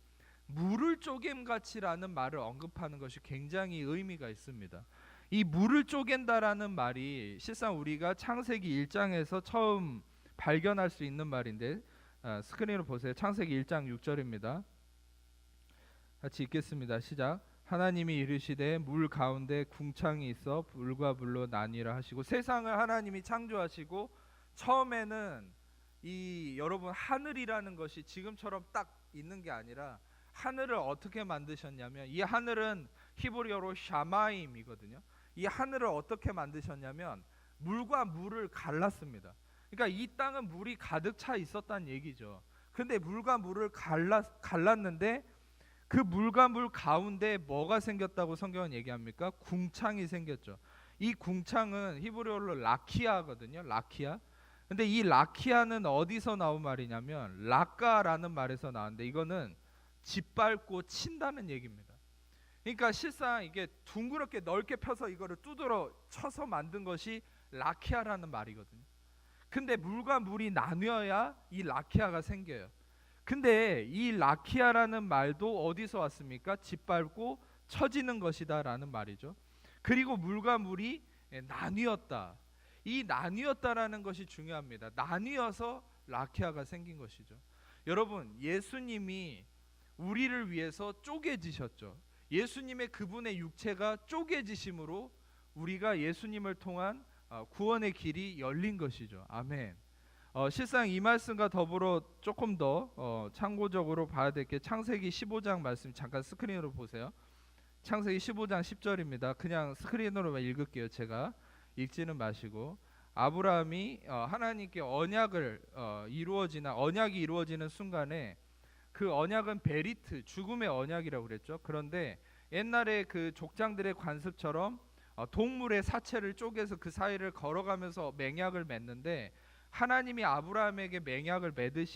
물을 쪼갬같이라는 말을 언급하는 것이 굉장히 의미가 있습니다. 이 물을 쪼갠다라는 말이 실상 우리가 창세기 1장에서 처음 발견할 수 있는 말인데, 스크린으로 보세요. 창세기 1장 6절입니다. 같이 읽겠습니다. 시작. 하나님이 이르시되 물 가운데 궁창이 있어 물과 물로 나뉘라 하시고. 세상을 하나님이 창조하시고 처음에는 이 여러분 하늘이라는 것이 지금처럼 딱 있는 게 아니라 하늘을 어떻게 만드셨냐면, 이 하늘은 히브리어로 샤마임이거든요. 이 하늘을 어떻게 만드셨냐면 물과 물을 갈랐습니다. 그러니까 이 땅은 물이 가득 차 있었다는 얘기죠. 근데 물과 물을 갈랐는데 그 물과 물 가운데 뭐가 생겼다고 성경은 얘기합니까? 궁창이 생겼죠. 이 궁창은 히브리어로 라키아거든요. 라키아. 근데 이 라키아는 어디서 나온 말이냐면 라까라는 말에서 나왔는데, 이거는 짓밟고 친다는 얘기입니다. 그러니까 실상 이게 둥그렇게 넓게 펴서 이거를 두드러 쳐서 만든 것이 라키아라는 말이거든요. 근데 물과 물이 나뉘어야 이 라키아가 생겨요. 근데 이 라키아라는 말도 어디서 왔습니까? 짓밟고 쳐지는 것이다라는 말이죠. 그리고 물과 물이 나뉘었다. 이 나뉘었다라는 것이 중요합니다. 나뉘어서 라키아가 생긴 것이죠. 여러분, 예수님이 우리를 위해서 쪼개지셨죠. 예수님의 그분의 육체가 쪼개지심으로 우리가 예수님을 통한 구원의 길이 열린 것이죠. 아멘. 실상 이 말씀과 더불어 조금 더 참고적으로 봐야 될 게 창세기 15장 말씀 잠깐 스크린으로 보세요. 창세기 15장 10절입니다. 그냥 스크린으로만 읽을게요. 제가 읽지는 마시고. 아브라함이 하나님께 언약이 이루어지는 순간에, 그 언약은 베리트, 죽음의 언약이라고 그랬죠. 그런데 옛날에 그 족장들의 관습처럼 동물의 사체를 쪼개서 그 사이를 걸어가면서 맹약을 맺는데, 하나님이 아브라함에게 맹약을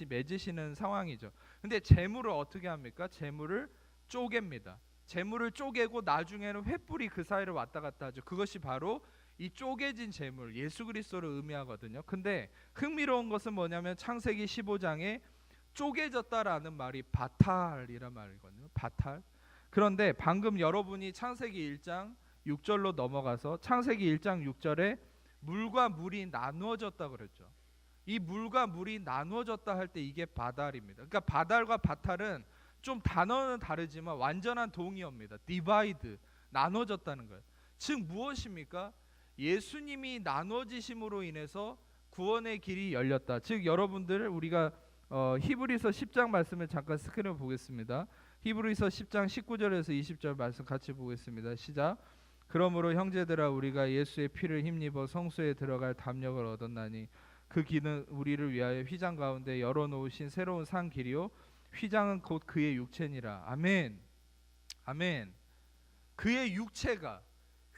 맺으시는 상황이죠. 근데 재물을 어떻게 합니까? 재물을 쪼갭니다. 재물을 쪼개고 나중에는 횃불이 그 사이를 왔다 갔다 하죠. 그것이 바로 이 쪼개진 재물, 예수 그리스도를 의미하거든요. 근데 흥미로운 것은 뭐냐면 창세기 15장에 쪼개졌다라는 말이 바탈이란 말이거든요. 바탈. 그런데 방금 여러분이 창세기 1장 6절로 넘어가서 창세기 1장 6절에 물과 물이 나누어졌다 그랬죠. 이 물과 물이 나누어졌다 할 때 이게 바달입니다. 그러니까 바달과 바탈은 좀 단어는 다르지만 완전한 동의어입니다. 디바이드, 나눠졌다는 거예요. 즉 무엇입니까? 예수님이 나눠지심으로 인해서 구원의 길이 열렸다. 즉 여러분들 우리가 히브리서 10장 말씀을 잠깐 스크린을 보겠습니다. 히브리서 10장 19절에서 20절 말씀 같이 보겠습니다. 시작. 그러므로 형제들아 우리가 예수의 피를 힘입어 성소에 들어갈 담력을 얻었나니 그 길은 우리를 위하여 휘장 가운데 열어놓으신 새로운 산 길이요 휘장은 곧 그의 육체니라. 아멘. 아멘. 그의 육체가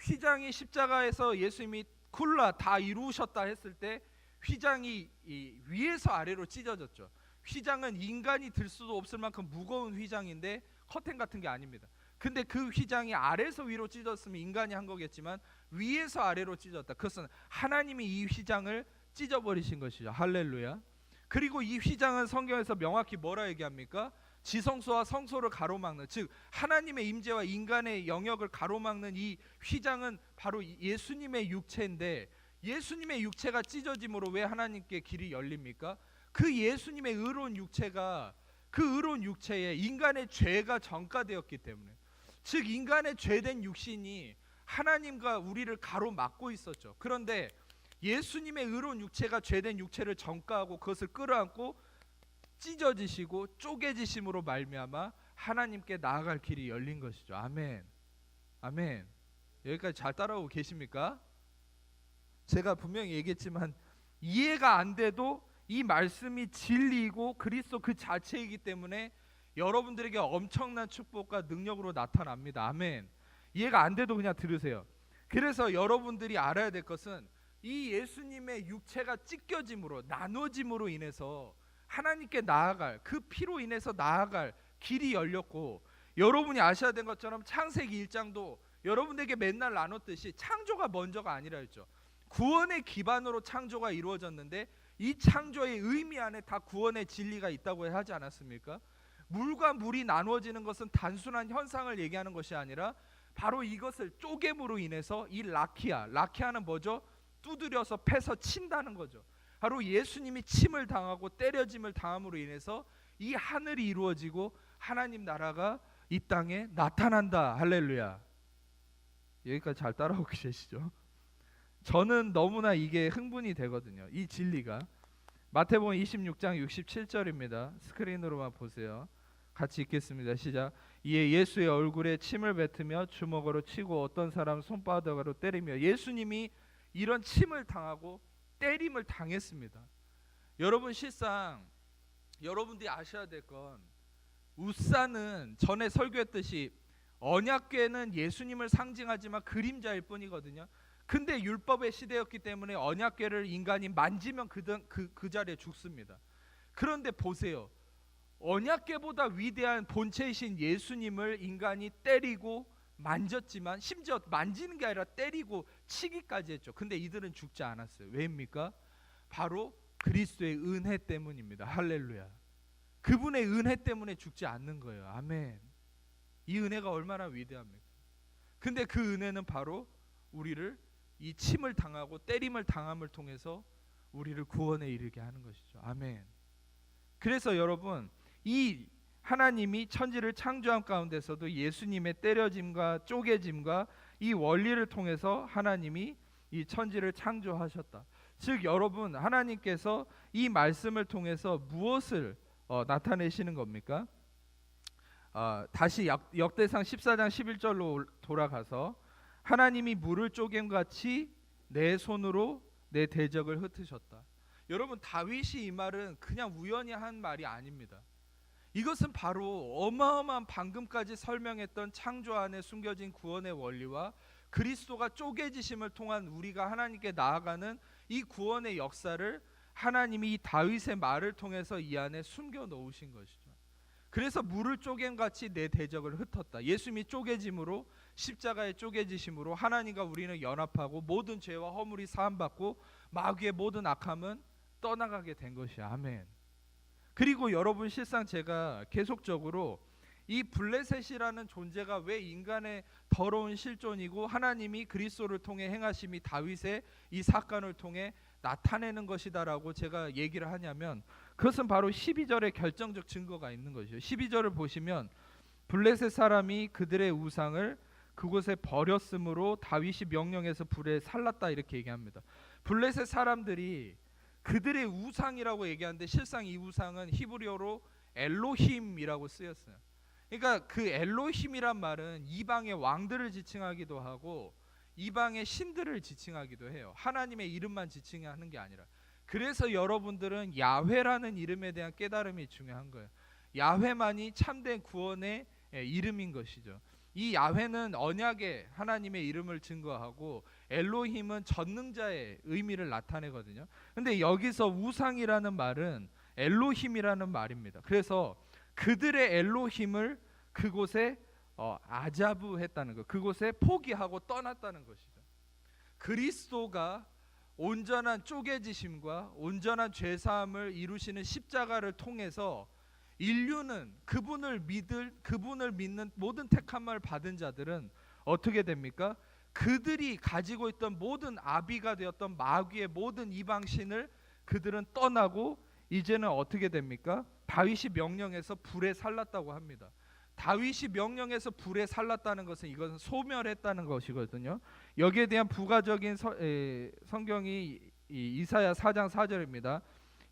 휘장이 십자가에서 예수님이 쿨라 다 이루셨다 했을 때 휘장이 위에서 아래로 찢어졌죠. 휘장은 인간이 들 수도 없을 만큼 무거운 휘장인데 커튼 같은 게 아닙니다. 근데 그 휘장이 아래에서 위로 찢어졌으면 인간이 한 거겠지만 위에서 아래로 찢어졌다. 그것은 하나님이 이 휘장을 찢어버리신 것이죠. 할렐루야. 그리고 이 휘장은 성경에서 명확히 뭐라 얘기합니까? 지성소와 성소를 가로막는, 즉 하나님의 임재와 인간의 영역을 가로막는 이 휘장은 바로 예수님의 육체인데, 예수님의 육체가 찢어짐으로 왜 하나님께 길이 열립니까? 그 예수님의 의로운 육체가, 그 의로운 육체에 인간의 죄가 전가되었기 때문에, 즉 인간의 죄된 육신이 하나님과 우리를 가로막고 있었죠. 그런데 예수님의 의로운 육체가 죄된 육체를 전가하고 그것을 끌어안고 찢어지시고 쪼개지심으로 말미암아 하나님께 나아갈 길이 열린 것이죠. 아멘. 아멘. 여기까지 잘 따라오고 계십니까? 제가 분명히 얘기했지만 이해가 안 돼도 이 말씀이 진리이고 그리스도 그 자체이기 때문에 여러분들에게 엄청난 축복과 능력으로 나타납니다. 아멘. 이해가 안 돼도 그냥 들으세요. 그래서 여러분들이 알아야 될 것은 이 예수님의 육체가 찢겨짐으로, 나눠짐으로 인해서 하나님께 나아갈, 그 피로 인해서 나아갈 길이 열렸고, 여러분이 아셔야 된 것처럼 창세기 1장도 여러분에게 맨날 나눴듯이 창조가 먼저가 아니라 했죠. 구원의 기반으로 창조가 이루어졌는데 이 창조의 의미 안에 다 구원의 진리가 있다고 하지 않았습니까? 물과 물이 나누어지는 것은 단순한 현상을 얘기하는 것이 아니라 바로 이것을 쪼개므로 인해서 이 라키아는 뭐죠? 두드려서 패서 친다는 거죠. 바로 예수님이 침을 당하고 때려짐을 당함으로 인해서 이 하늘이 이루어지고 하나님 나라가 이 땅에 나타난다. 할렐루야. 여기까지 잘 따라오고 계시죠? 저는 너무나 이게 흥분이 되거든요. 이 진리가. 마태복음 26장 67절입니다. 스크린으로만 보세요. 같이 읽겠습니다. 시작. 이에 예수의 얼굴에 침을 뱉으며 주먹으로 치고 어떤 사람 손바닥으로 때리며, 예수님이 이런 침을 당하고 때림을 당했습니다. 여러분, 실상 여러분들이 아셔야 될 건, 웃사는 전에 설교했듯이 언약궤는 예수님을 상징하지만 그림자일 뿐이거든요. 근데 율법의 시대였기 때문에 언약궤를 인간이 만지면 그 자리에 죽습니다. 그런데 보세요. 언약궤보다 위대한 본체이신 예수님을 인간이 때리고 만졌지만, 심지어 만지는 게 아니라 때리고 치기까지 했죠. 근데 이들은 죽지 않았어요. 왜입니까? 바로 그리스도의 은혜 때문입니다. 할렐루야. 그분의 은혜 때문에 죽지 않는 거예요. 아멘. 이 은혜가 얼마나 위대합니까? 근데 그 은혜는 바로 우리를 이 침을 당하고 때림을 당함을 통해서 우리를 구원에 이르게 하는 것이죠. 아멘. 그래서 여러분, 이 하나님이 천지를 창조한 가운데서도 예수님의 때려짐과 쪼개짐과 이 원리를 통해서 하나님이 이 천지를 창조하셨다. 즉 여러분, 하나님께서 이 말씀을 통해서 무엇을 나타내시는 겁니까? 다시 역대상 14장 11절로 돌아가서 하나님이 물을 쪼개같이 내 손으로 내 대적을 흩으셨다. 여러분, 다윗이 이 말은 그냥 우연히 한 말이 아닙니다. 이것은 바로 어마어마한 방금까지 설명했던 창조 안에 숨겨진 구원의 원리와 그리스도가 쪼개지심을 통한 우리가 하나님께 나아가는 이 구원의 역사를 하나님이 이 다윗의 말을 통해서 이 안에 숨겨 놓으신 것이죠. 그래서 물을 쪼갠 같이 내 대적을 흩었다. 예수님이 쪼개짐으로, 십자가의 쪼개지심으로 하나님과 우리는 연합하고 모든 죄와 허물이 사함받고 마귀의 모든 악함은 떠나가게 된 것이야. 아멘. 그리고 여러분, 실상 제가 계속적으로 이 블레셋이라는 존재가 왜 인간의 더러운 실존이고 하나님이 그리스도를 통해 행하심이 다윗의 이 사건을 통해 나타내는 것이다라고 제가 얘기를 하냐면, 그것은 바로 12절의 결정적 증거가 있는 것이죠. 12절을 보시면 블레셋 사람이 그들의 우상을 그곳에 버렸으므로 다윗이 명령해서 불에 살랐다 이렇게 얘기합니다. 블레셋 사람들이 그들의 우상이라고 얘기하는데 실상 이 우상은 히브리어로 엘로힘이라고 쓰였어요. 그러니까 그 엘로힘이란 말은 이방의 왕들을 지칭하기도 하고 이방의 신들을 지칭하기도 해요. 하나님의 이름만 지칭하는 게 아니라. 그래서 여러분들은 야훼라는 이름에 대한 깨달음이 중요한 거예요. 야훼만이 참된 구원의 이름인 것이죠. 이 야훼는 언약의 하나님의 이름을 증거하고 엘로힘은 전능자의 의미를 나타내거든요. 근데 여기서 우상이라는 말은 엘로힘이라는 말입니다. 그래서 그들의 엘로힘을 그곳에 아자부했다는 것, 그곳에 포기하고 떠났다는 것이죠. 그리스도가 온전한 쪼개지심과 온전한 죄사함을 이루시는 십자가를 통해서 인류는 그분을 믿는 모든 택함을 받은 자들은 어떻게 됩니까? 그들이 가지고 있던 모든 아비가 되었던 마귀의 모든 이방신을 그들은 떠나고 이제는 어떻게 됩니까? 다윗이 명령해서 불에 살랐다고 합니다. 다윗이 명령해서 불에 살랐다는 것은 이것은 소멸했다는 것이거든요. 여기에 대한 부가적인 성경이 이사야 4장 4절입니다.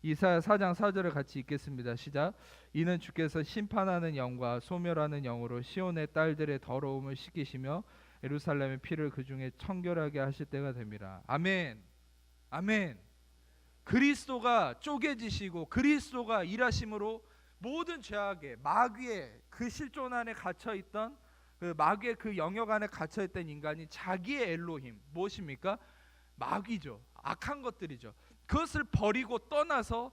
이사야 4장 4절을 같이 읽겠습니다. 시작. 이는 주께서 심판하는 영과 소멸하는 영으로 시온의 딸들의 더러움을 씻기시며 예루살렘의 피를 그 중에 청결하게 하실 때가 됩니다. 아멘. 아멘. 그리스도가 쪼개지시고 그리스도가 일하심으로 모든 죄악의 마귀의 그 실존 안에 갇혀있던 그 마귀의 그 영역 안에 갇혀있던 인간이 자기의 엘로힘 무엇입니까? 마귀죠. 악한 것들이죠. 그것을 버리고 떠나서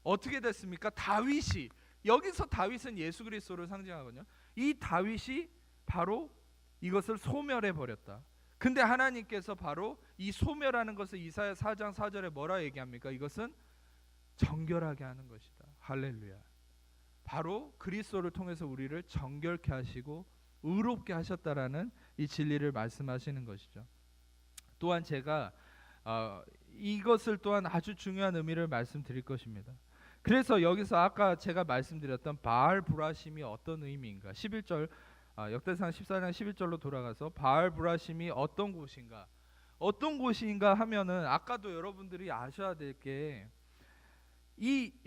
어떻게 됐습니까? 다윗이, 여기서 다윗은 예수 그리스도를 상징하거든요. 이 다윗이 바로 이것을 소멸해 버렸다. 근데 하나님께서 바로 이 소멸하는 것을 이사야 4장 4절에 뭐라 얘기합니까? 이것은 정결하게 하는 것이다. 할렐루야. 바로 그리스도를 통해서 우리를 정결케 하시고 의롭게 하셨다라는 이 진리를 말씀하시는 것이죠. 또한 제가 이것을 또한 아주 중요한 의미를 말씀드릴 것입니다. 그래서 여기서 아까 제가 말씀드렸던 바알 브라심이 어떤 의미인가? 11절 역대상 14장 11절로 돌아가서 바알 브라심이 어떤 곳인가? 어떤 곳인가 하면은 아까도 여러분들이 아셔야 될 게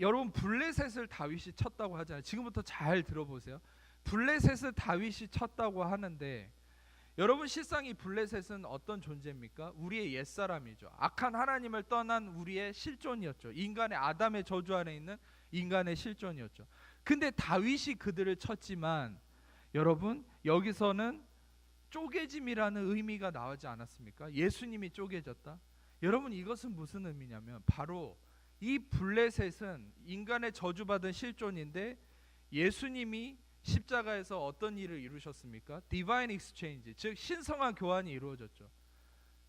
여러분 블레셋을 다윗이 쳤다고 하잖아요. 지금부터 잘 들어보세요. 블레셋을 다윗이 쳤다고 하는데 여러분 실상 이 블레셋은 어떤 존재입니까? 우리의 옛사람이죠. 악한 하나님을 떠난 우리의 실존이었죠. 인간의 아담의 저주 안에 있는 인간의 실존이었죠. 근데 다윗이 그들을 쳤지만 여러분 여기서는 쪼개짐이라는 의미가 나오지 않았습니까? 예수님이 쪼개졌다. 여러분 이것은 무슨 의미냐면 바로 이 블레셋은 인간의 저주받은 실존인데 예수님이 십자가에서 어떤 일을 이루셨습니까? 디바인 익스체인지, 즉 신성한 교환이 이루어졌죠.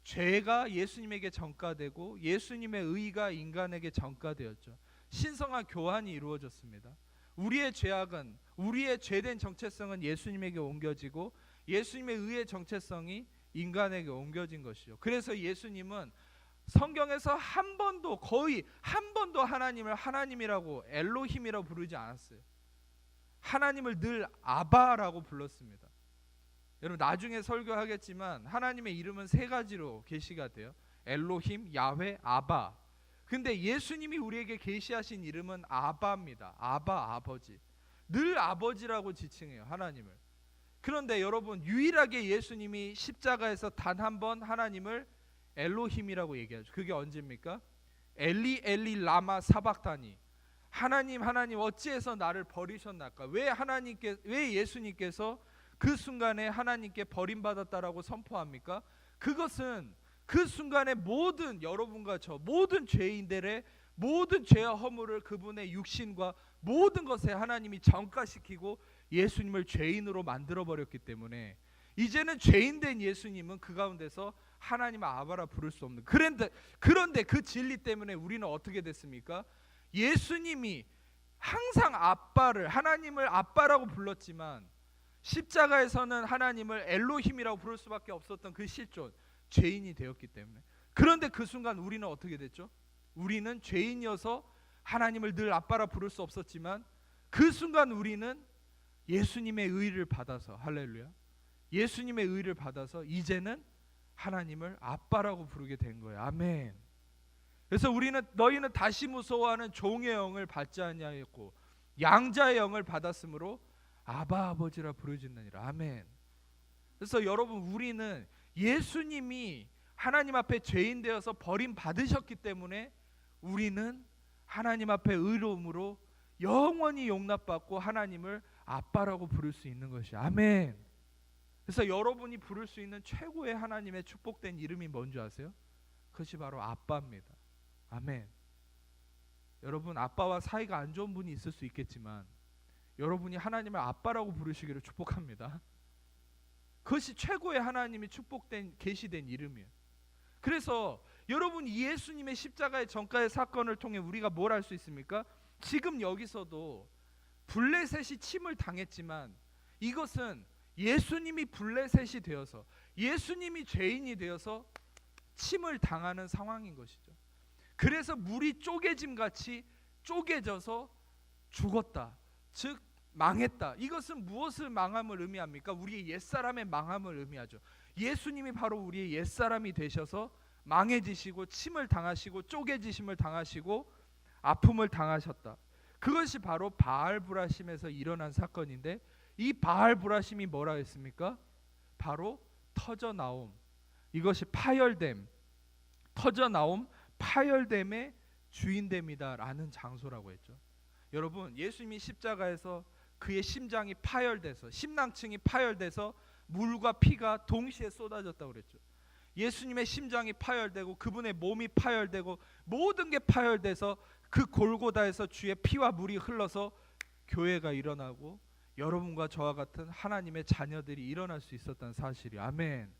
죄가 예수님에게 전가되고 예수님의 의가 인간에게 전가되었죠. 신성한 교환이 이루어졌습니다. 우리의 죄악은, 우리의 죄된 정체성은 예수님에게 옮겨지고 예수님의 의의 정체성이 인간에게 옮겨진 것이죠. 그래서 예수님은 성경에서 거의 한 번도 하나님을 하나님이라고 엘로힘이라고 부르지 않았어요. 하나님을 늘 아바라고 불렀습니다. 여러분 나중에 설교하겠지만 하나님의 이름은 세 가지로 계시가 돼요. 엘로힘, 야훼, 아바. 근데 예수님이 우리에게 계시하신 이름은 아바입니다. 아바, 아버지. 늘 아버지라고 지칭해요, 하나님을. 그런데 여러분 유일하게 예수님이 십자가에서 단 한 번 하나님을 엘로힘이라고 얘기하죠. 그게 언제입니까? 엘리 엘리 라마 사박다니. 하나님 하나님 어찌해서 나를 버리셨나까? 왜 예수님께서 그 순간에 하나님께 버림받았다라고 선포합니까? 그것은 그 순간에 모든 여러분과 저 모든 죄인들의 모든 죄와 허물을 그분의 육신과 모든 것에 하나님이 전가시키고 예수님을 죄인으로 만들어버렸기 때문에 이제는 죄인된 예수님은 그 가운데서 하나님을 아바라 부를 수 없는, 그런데 그 진리 때문에 우리는 어떻게 됐습니까? 예수님이 항상 하나님을 아빠라고 불렀지만 십자가에서는 하나님을 엘로힘이라고 부를 수밖에 없었던 그 실존, 죄인이 되었기 때문에. 그런데 그 순간 우리는 어떻게 됐죠? 우리는 죄인이어서 하나님을 늘 아빠라 부를 수 없었지만 그 순간 우리는 예수님의 의를 받아서, 할렐루야, 예수님의 의를 받아서 이제는 하나님을 아빠라고 부르게 된 거예요. 아멘. 그래서 우리는 너희는 다시 무서워하는 종의 영을 받지 아니하였고 양자의 영을 받았으므로 아바 아버지라 부르짖느니라. 아멘. 그래서 여러분, 우리는 예수님이 하나님 앞에 죄인 되어서 버림 받으셨기 때문에 우리는 하나님 앞에 의로움으로 영원히 용납받고 하나님을 아빠라고 부를 수 있는 것이. 아멘. 그래서 여러분이 부를 수 있는 최고의 하나님의 축복된 이름이 뭔지 아세요? 그것이 바로 아빠입니다. 아멘. 여러분, 아빠와 사이가 안 좋은 분이 있을 수 있겠지만 여러분이 하나님을 아빠라고 부르시기를 축복합니다. 그것이 최고의 하나님이 축복된, 계시된 이름이에요. 그래서 여러분, 예수님의 십자가의 전가의 사건을 통해 우리가 뭘 알 수 있습니까? 지금 여기서도 블레셋이 침을 당했지만 이것은 예수님이 블레셋이 되어서, 예수님이 죄인이 되어서 침을 당하는 상황인 것이죠. 그래서 물이 쪼개짐 같이 쪼개져서 죽었다, 즉 망했다. 이것은 무엇을 망함을 의미합니까? 우리의 옛사람의 망함을 의미하죠. 예수님이 바로 우리의 옛사람이 되셔서 망해지시고 침을 당하시고 쪼개지심을 당하시고 아픔을 당하셨다. 그것이 바로 바알브라심에서 일어난 사건인데, 이 바알브라심이 뭐라 했습니까? 바로 터져나옴, 이것이 파열됨, 터져나옴, 파열됨의 주인됨이다 라는 장소라고 했죠. 여러분, 예수님이 십자가에서 그의 심장이 파열돼서, 심낭층이 파열돼서 물과 피가 동시에 쏟아졌다고 그랬죠. 예수님의 심장이 파열되고 그분의 몸이 파열되고 모든 게 파열돼서 그 골고다에서 주의 피와 물이 흘러서 교회가 일어나고 여러분과 저와 같은 하나님의 자녀들이 일어날 수 있었다는 사실이. 아멘.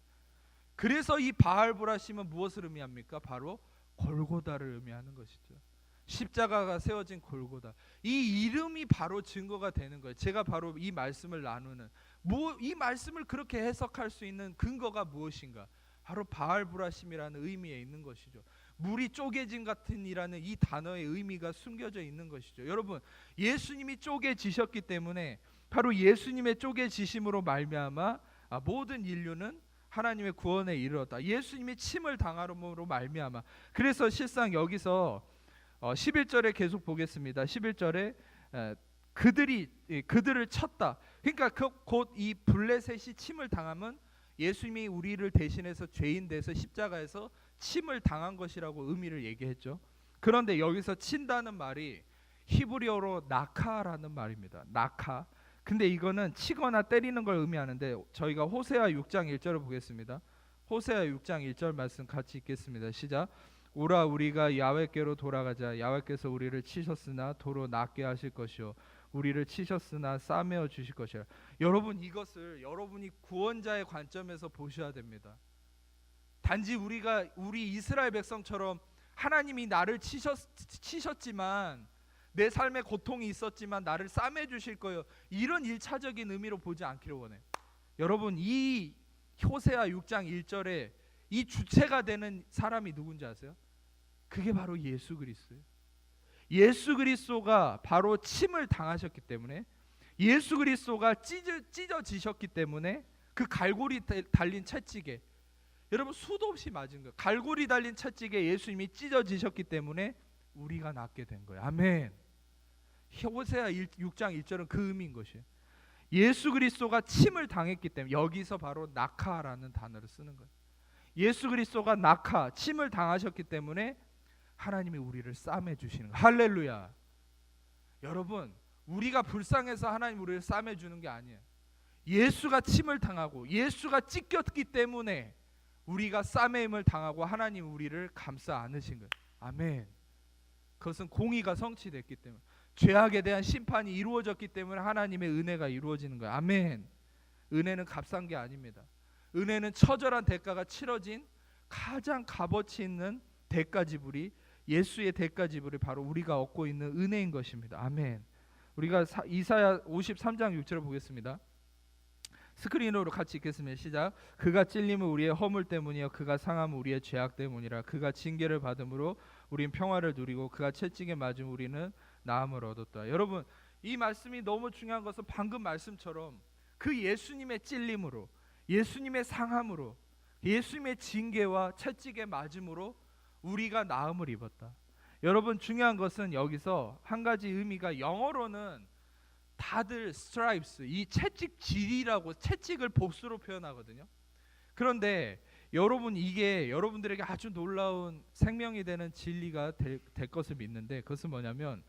그래서 이 바알브라심은 무엇을 의미합니까? 바로 골고다를 의미하는 것이죠. 십자가가 세워진 골고다. 이 이름이 바로 증거가 되는 거예요. 제가 바로 이 말씀을 나누는, 이 말씀을 그렇게 해석할 수 있는 근거가 무엇인가? 바로 바알브라심이라는 의미에 있는 것이죠. 물이 쪼개짐 같은 이라는 이 단어의 의미가 숨겨져 있는 것이죠. 여러분, 예수님이 쪼개지셨기 때문에 바로 예수님의 쪼개지심으로 말미암아 모든 인류는 하나님의 구원에 이르렀다. 예수님이 침을 당함으로 말미암아. 그래서 실상 여기서 11절에 계속 보겠습니다. 11절에 그들을 쳤다. 그러니까 곧 이 블레셋이 침을 당함은 예수님이 우리를 대신해서 죄인 돼서 십자가에서 침을 당한 것이라고 의미를 얘기했죠. 그런데 여기서 친다는 말이 히브리어로 나카라는 말입니다. 나카. 근데 이거는 치거나 때리는 걸 의미하는데, 저희가 호세아 6장 1절을 보겠습니다. 호세아 6장 1절 말씀 같이 읽겠습니다. 시작. 오라, 우리가 야훼께로 돌아가자. 야훼께서 우리를 치셨으나 도로 낫게 하실 것이요 우리를 치셨으나 싸매어 주실 것이라. 여러분, 이것을 여러분이 구원자의 관점에서 보셔야 됩니다. 단지 우리 이스라엘 백성처럼 하나님이 나를 치셨지만, 내 삶에 고통이 있었지만 나를 싸매 주실 거예요, 이런 일차적인 의미로 보지 않기를 원해요. 여러분, 이 호세아 6장 1절에 이 주체가 되는 사람이 누군지 아세요? 그게 바로 예수 그리스도예요. 예수 그리스도가 바로 침을 당하셨기 때문에, 예수 그리스도가 찢어지셨기 때문에 그 갈고리 달린 채찍에, 여러분, 수도 없이 맞은 거예요. 갈고리 달린 채찍에 예수님이 찢어지셨기 때문에 우리가 낫게 된 거예요. 아멘. 호세아 6장 1절은 그 의미인 것이에요. 예수 그리스도가 침을 당했기 때문에, 여기서 바로 나카라는 단어를 쓰는 거예요. 예수 그리스도가 나카, 침을 당하셨기 때문에 하나님이 우리를 싸매 주시는 거예요. 할렐루야. 여러분, 우리가 불쌍해서 하나님 우리를 싸매 주는 게 아니에요. 예수가 침을 당하고 예수가 찢겼기 때문에 우리가 싸매임을 당하고 하나님 우리를 감싸 안으신 거예요. 아멘. 그것은 공의가 성취됐기 때문에, 죄악에 대한 심판이 이루어졌기 때문에 하나님의 은혜가 이루어지는 거예요. 아멘. 은혜는 값싼 게 아닙니다. 은혜는 처절한 대가가 치러진 가장 값어치 있는 대가 지불이, 예수의 대가 지불이 바로 우리가 얻고 있는 은혜인 것입니다. 아멘. 우리가 이사야 53장 6절을 보겠습니다. 스크린으로 같이 읽겠습니다. 시작. 그가 찔림은 우리의 허물 때문이요 그가 상함은 우리의 죄악 때문이라. 그가 징계를 받음으로 우린 평화를 누리고 그가 채찍에 맞음 우리는 나음을 얻었다. 여러분, 이 말씀이 너무 중요한 것은 방금 말씀처럼 그 예수님의 찔림으로, 예수님의 상함으로, 예수님의 징계와 채찍에 맞음으로 우리가 나음을 입었다. 여러분, 중요한 것은 여기서 한 가지 의미가, 영어로는 다들 stripes, 이 채찍질이라고, 채찍을 복수로 표현하거든요. 그런데 여러분, 이게 여러분들에게 아주 놀라운 생명이 되는 진리가 될 것을 믿는데, 그것은 뭐냐면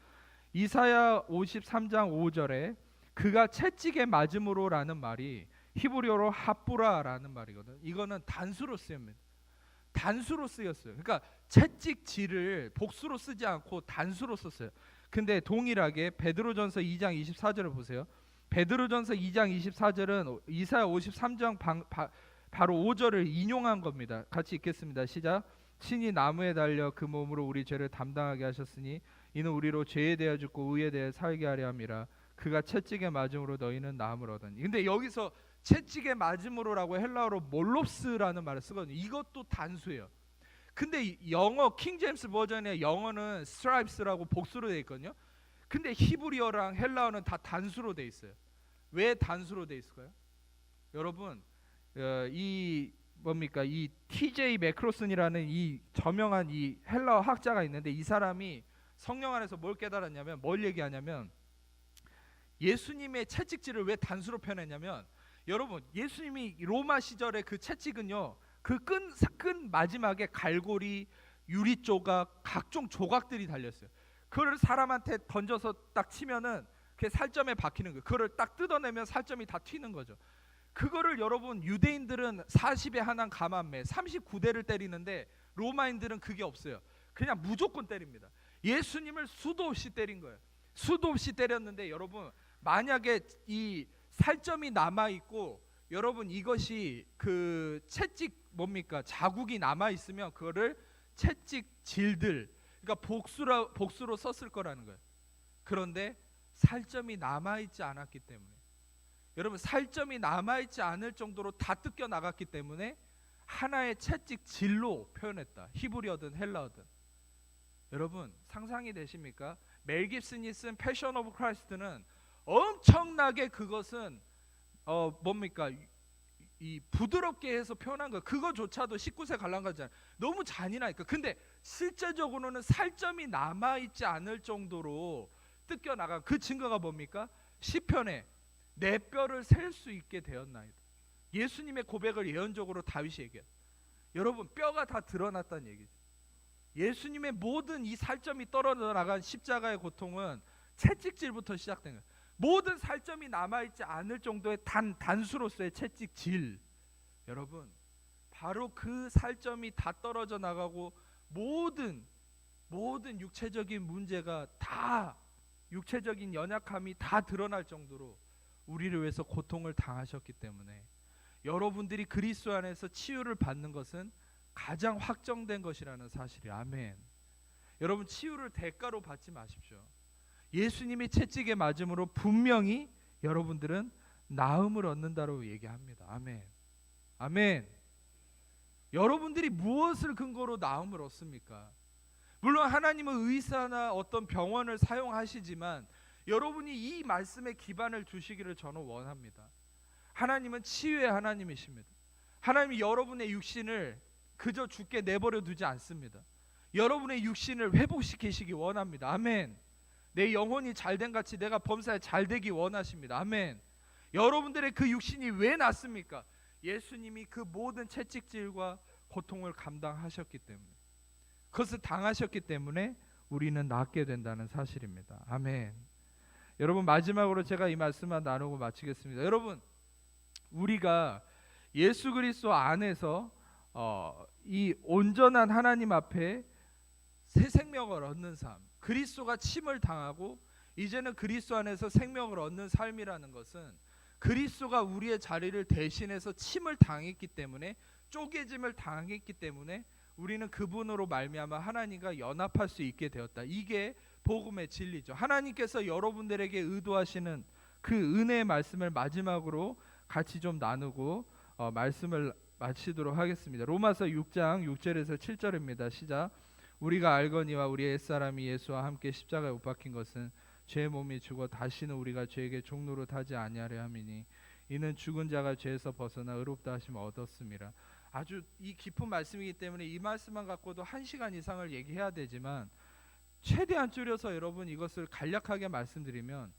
이사야 53장 5절에 그가 채찍에 맞음으로라는 말이 히브리어로 하뿌라라는 말이거든. 이거는 단수로 쓰입니다. 단수로 쓰였어요. 그러니까 채찍질을 복수로 쓰지 않고 단수로 썼어요. 근데 동일하게 베드로전서 2장 24절을 보세요. 베드로전서 2장 24절은 이사야 53장 바로 5절을 인용한 겁니다. 같이 읽겠습니다. 시작. 친히 나무에 달려 그 몸으로 우리 죄를 담당하게 하셨으니 이는 우리로 죄에 대하여 죽고 의에 대하여 살게 하려 함이라. 그가 채찍에 맞음으로 너희는 나음을 얻으니. 근데 여기서 채찍에 맞음으로라고 헬라어로 몰롭스라는 말을 쓰거든요. 이것도 단수예요. 근데 영어 킹제임스 버전의 영어는 stripes라고 복수로 돼 있거든요. 근데 히브리어랑 헬라어는 다 단수로 돼 있어요. 왜 단수로 돼 있을까요? 여러분, 이 뭡니까? 이 TJ 매크로슨이라는 이 저명한 이 헬라어 학자가 있는데, 이 사람이 성령 안에서 뭘 깨달았냐면, 뭘 얘기하냐면, 예수님의 채찍질을 왜 단수로 표현했냐면, 여러분, 예수님이 로마 시절에 그 채찍은요, 그 끈 마지막에 갈고리, 유리 조각, 각종 조각들이 달렸어요. 그걸 사람한테 던져서 딱 치면은 그게 살점에 박히는 거예요. 그걸 딱 뜯어내면 살점이 다 튀는 거죠. 그거를 여러분, 유대인들은 40에 하나 감암매 39대를 때리는데 로마인들은 그게 없어요. 그냥 무조건 때립니다. 예수님을 수도 없이 때린 거예요. 수도 없이 때렸는데, 여러분, 만약에 이 살점이 남아 있고, 여러분, 이것이 그 채찍 뭡니까? 자국이 남아 있으면 그거를 채찍질들, 그러니까 복수로 썼을 거라는 거예요. 그런데 살점이 남아 있지 않았기 때문에, 여러분, 살점이 남아 있지 않을 정도로 다 뜯겨 나갔기 때문에 하나의 채찍질로 표현했다. 히브리어든 헬라어든. 여러분, 상상이 되십니까? 멜 깁슨이 쓴 패션 오브 크라이스트는 엄청나게 그것은 뭡니까? 이 부드럽게 해서 표현한 거, 그거조차도 19세 관람가잖아요. 너무 잔인하니까. 근데 실제적으로는 살점이 남아 있지 않을 정도로 뜯겨 나간 그 증거가 뭡니까? 시편에 내 뼈를 셀 수 있게 되었나이다. 예수님의 고백을 예언적으로 다윗이 얘기해요. 여러분, 뼈가 다 드러났다는 얘기죠. 예수님의 모든 이 살점이 떨어져 나간 십자가의 고통은 채찍질부터 시작된 거예요. 모든 살점이 남아있지 않을 정도의 단수로서의 채찍질. 여러분, 바로 그 살점이 다 떨어져 나가고 모든 육체적인 문제가 다, 육체적인 연약함이 다 드러날 정도로 우리를 위해서 고통을 당하셨기 때문에, 여러분들이 그리스도 안에서 치유를 받는 것은 가장 확정된 것이라는 사실이. 아멘. 여러분, 치유를 대가로 받지 마십시오. 예수님이 채찍에 맞음으로 분명히 여러분들은 나음을 얻는다고 얘기합니다. 아멘. 아멘. 여러분들이 무엇을 근거로 나음을 얻습니까? 물론 하나님은 의사나 어떤 병원을 사용하시지만 여러분이 이 말씀에 기반을 두시기를 저는 원합니다. 하나님은 치유의 하나님이십니다. 하나님이 여러분의 육신을 그저 죽게 내버려 두지 않습니다. 여러분의 육신을 회복시키시기 원합니다. 아멘. 내 영혼이 잘된 같이 내가 범사에 잘되기 원하십니다. 아멘. 여러분들의 그 육신이 왜 났습니까? 예수님이 그 모든 채찍질과 고통을 감당하셨기 때문에, 그것을 당하셨기 때문에 우리는 낫게 된다는 사실입니다. 아멘. 여러분, 마지막으로 제가 이 말씀만 나누고 마치겠습니다. 여러분, 우리가 예수 그리스도 안에서 이 온전한 하나님 앞에 새 생명을 얻는 삶, 그리스도가 침을 당하고 이제는 그리스도 안에서 생명을 얻는 삶이라는 것은 그리스도가 우리의 자리를 대신해서 침을 당했기 때문에, 쪼개짐을 당했기 때문에 우리는 그분으로 말미암아 하나님과 연합할 수 있게 되었다. 이게 복음의 진리죠. 하나님께서 여러분들에게 의도하시는 그 은혜의 말씀을 마지막으로 같이 좀 나누고 말씀을 마치도록 하겠습니다. 로마서 6장 6절에서 7절입니다. 시작. 우리가 알거니와 우리의 옛사람이 예수와 함께 십자가에 못 박힌 것은 죄의 몸이 죽어 다시는 우리가 죄에게 종노릇하지 아니하려 함이니 이는 죽은 자가 죄에서 벗어나 의롭다 하심을 얻었음이라. 아주 이 깊은 말씀이기 때문에 이 말씀만 갖고도 1시간 이상을 얘기해야 되지만 최대한 줄여서 여러분 이것을 간략하게 말씀드리면,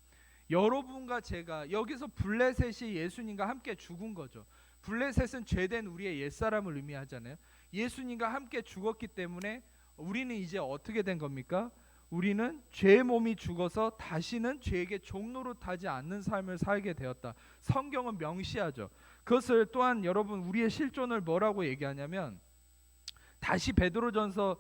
여러분과 제가 여기서 블레셋이 예수님과 함께 죽은 거죠. 블레셋은 죄된 우리의 옛사람을 의미하잖아요. 예수님과 함께 죽었기 때문에 우리는 이제 어떻게 된 겁니까? 우리는 죄의 몸이 죽어서 다시는 죄에게 종노릇하지 않는 삶을 살게 되었다. 성경은 명시하죠. 그것을 또한 여러분 우리의 실존을 뭐라고 얘기하냐면, 다시 베드로전서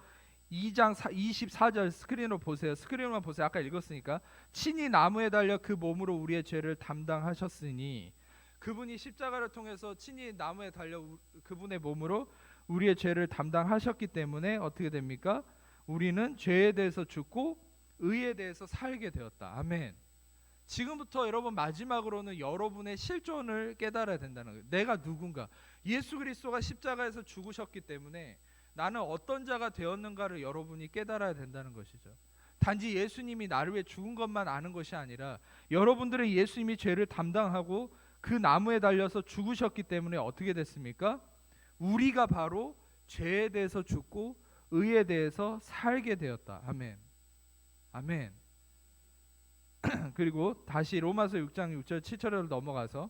2장 24절 스크린으로 보세요. 스크린으로만 보세요. 아까 읽었으니까. 친히 나무에 달려 그 몸으로 우리의 죄를 담당하셨으니, 그분이 십자가를 통해서 친히 나무에 달려 그분의 몸으로 우리의 죄를 담당하셨기 때문에 어떻게 됩니까? 우리는 죄에 대해서 죽고 의에 대해서 살게 되었다. 아멘. 지금부터 여러분 마지막으로는 여러분의 실존을 깨달아야 된다는 거예요. 내가 누군가, 예수 그리스도가 십자가에서 죽으셨기 때문에 나는 어떤 자가 되었는가를 여러분이 깨달아야 된다는 것이죠. 단지 예수님이 나를 위해 죽은 것만 아는 것이 아니라 여러분들은 예수님이 죄를 담당하고 그 나무에 달려서 죽으셨기 때문에 어떻게 됐습니까? 우리가 바로 죄에 대해서 죽고 의에 대해서 살게 되었다. 아멘. 아멘. 그리고 다시 로마서 6장 6절 7절을 넘어가서,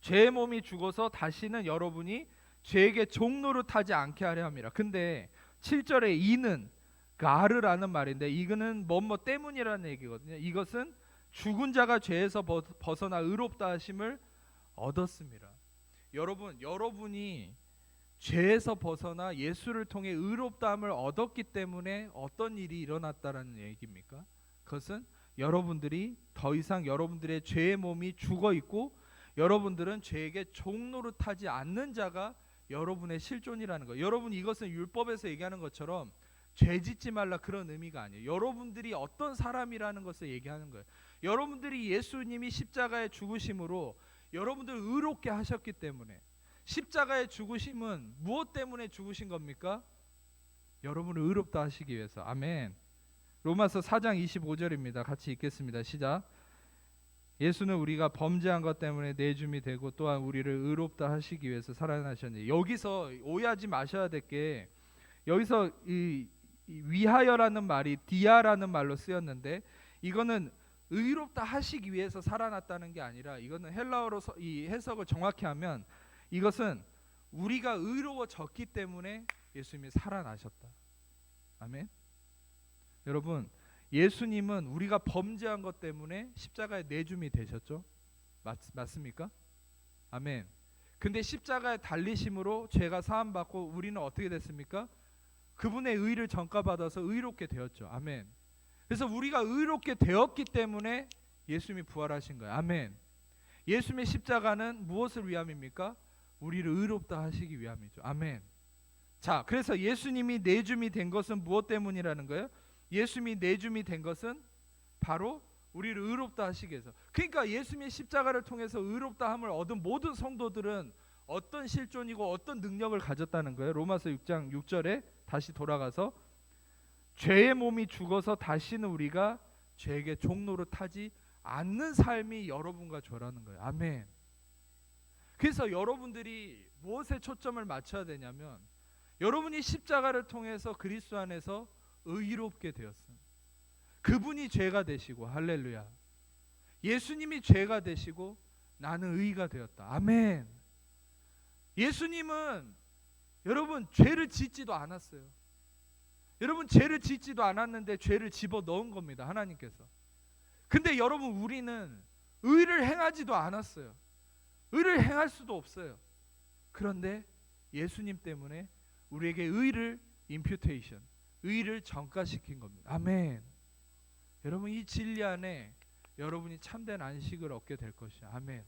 죄의 몸이 죽어서 다시는 여러분이 죄에게 종노릇하지 않게 하려 함이라. 근데 7절에 이는 가르라는 말인데, 이거는 뭐뭐 때문이라는 얘기거든요. 이것은 죽은 자가 죄에서 벗어나 의롭다 하심을 얻었습니다. 여러분이 죄에서 벗어나 예수를 통해 의롭다함을 얻었기 때문에 어떤 일이 일어났다라는 얘기입니까? 그것은 여러분들이 더 이상 여러분들의 죄의 몸이 죽어 있고 여러분들은 죄에게 종노릇하지 않는 자가 여러분의 실존이라는 거예요. 여러분, 이것은 율법에서 얘기하는 것처럼 죄 짓지 말라 그런 의미가 아니에요. 여러분들이 어떤 사람이라는 것을 얘기하는 거예요. 여러분들이 예수님이 십자가에 죽으심으로 여러분들을 의롭게 하셨기 때문에, 십자가의 죽으심은 무엇 때문에 죽으신 겁니까? 여러분을 의롭다 하시기 위해서. 아멘. 로마서 4장 25절입니다. 같이 읽겠습니다. 시작. 예수는 우리가 범죄한 것 때문에 내줌이 되고 또한 우리를 의롭다 하시기 위해서 살아나셨는데, 여기서 오해하지 마셔야 될 게, 여기서 이 위하여라는 말이 디아라는 말로 쓰였는데, 이거는 의롭다 하시기 위해서 살아났다는 게 아니라, 이거는 헬라어로 이 해석을 정확히 하면 이것은 우리가 의로워졌기 때문에 예수님이 살아나셨다. 아멘. 여러분, 예수님은 우리가 범죄한 것 때문에 십자가에 내줌이 되셨죠? 맞습니까? 아멘. 근데 십자가에 달리심으로 죄가 사함받고 우리는 어떻게 됐습니까? 그분의 의를 전가받아서 의롭게 되었죠. 아멘. 그래서 우리가 의롭게 되었기 때문에 예수님이 부활하신 거예요. 아멘. 예수님의 십자가는 무엇을 위함입니까? 우리를 의롭다 하시기 위함이죠. 아멘. 자, 그래서 예수님이 내줌이 된 것은 무엇 때문이라는 거예요? 예수님이 내줌이 된 것은 바로 우리를 의롭다 하시기 위해서. 그러니까 예수님의 십자가를 통해서 의롭다함을 얻은 모든 성도들은 어떤 실존이고 어떤 능력을 가졌다는 거예요. 로마서 6장 6절에 다시 돌아가서, 죄의 몸이 죽어서 다시는 우리가 죄에게 종노릇하지 않는 삶이 여러분과 저라는 거예요. 아멘. 그래서 여러분들이 무엇에 초점을 맞춰야 되냐면, 여러분이 십자가를 통해서 그리스도 안에서 의롭게 되었습니다. 그분이 죄가 되시고, 할렐루야. 예수님이 죄가 되시고 나는 의가 되었다. 아멘. 예수님은 여러분 죄를 짓지도 않았어요. 여러분 죄를 짓지도 않았는데 죄를 집어 넣은 겁니다. 하나님께서. 근데 여러분, 우리는 의를 행하지도 않았어요. 의를 행할 수도 없어요. 그런데 예수님 때문에 우리에게 의를 임퓨테이션, 의를 전가시킨 겁니다. 아멘. 여러분 이 진리 안에 여러분이 참된 안식을 얻게 될 것이야. 아멘.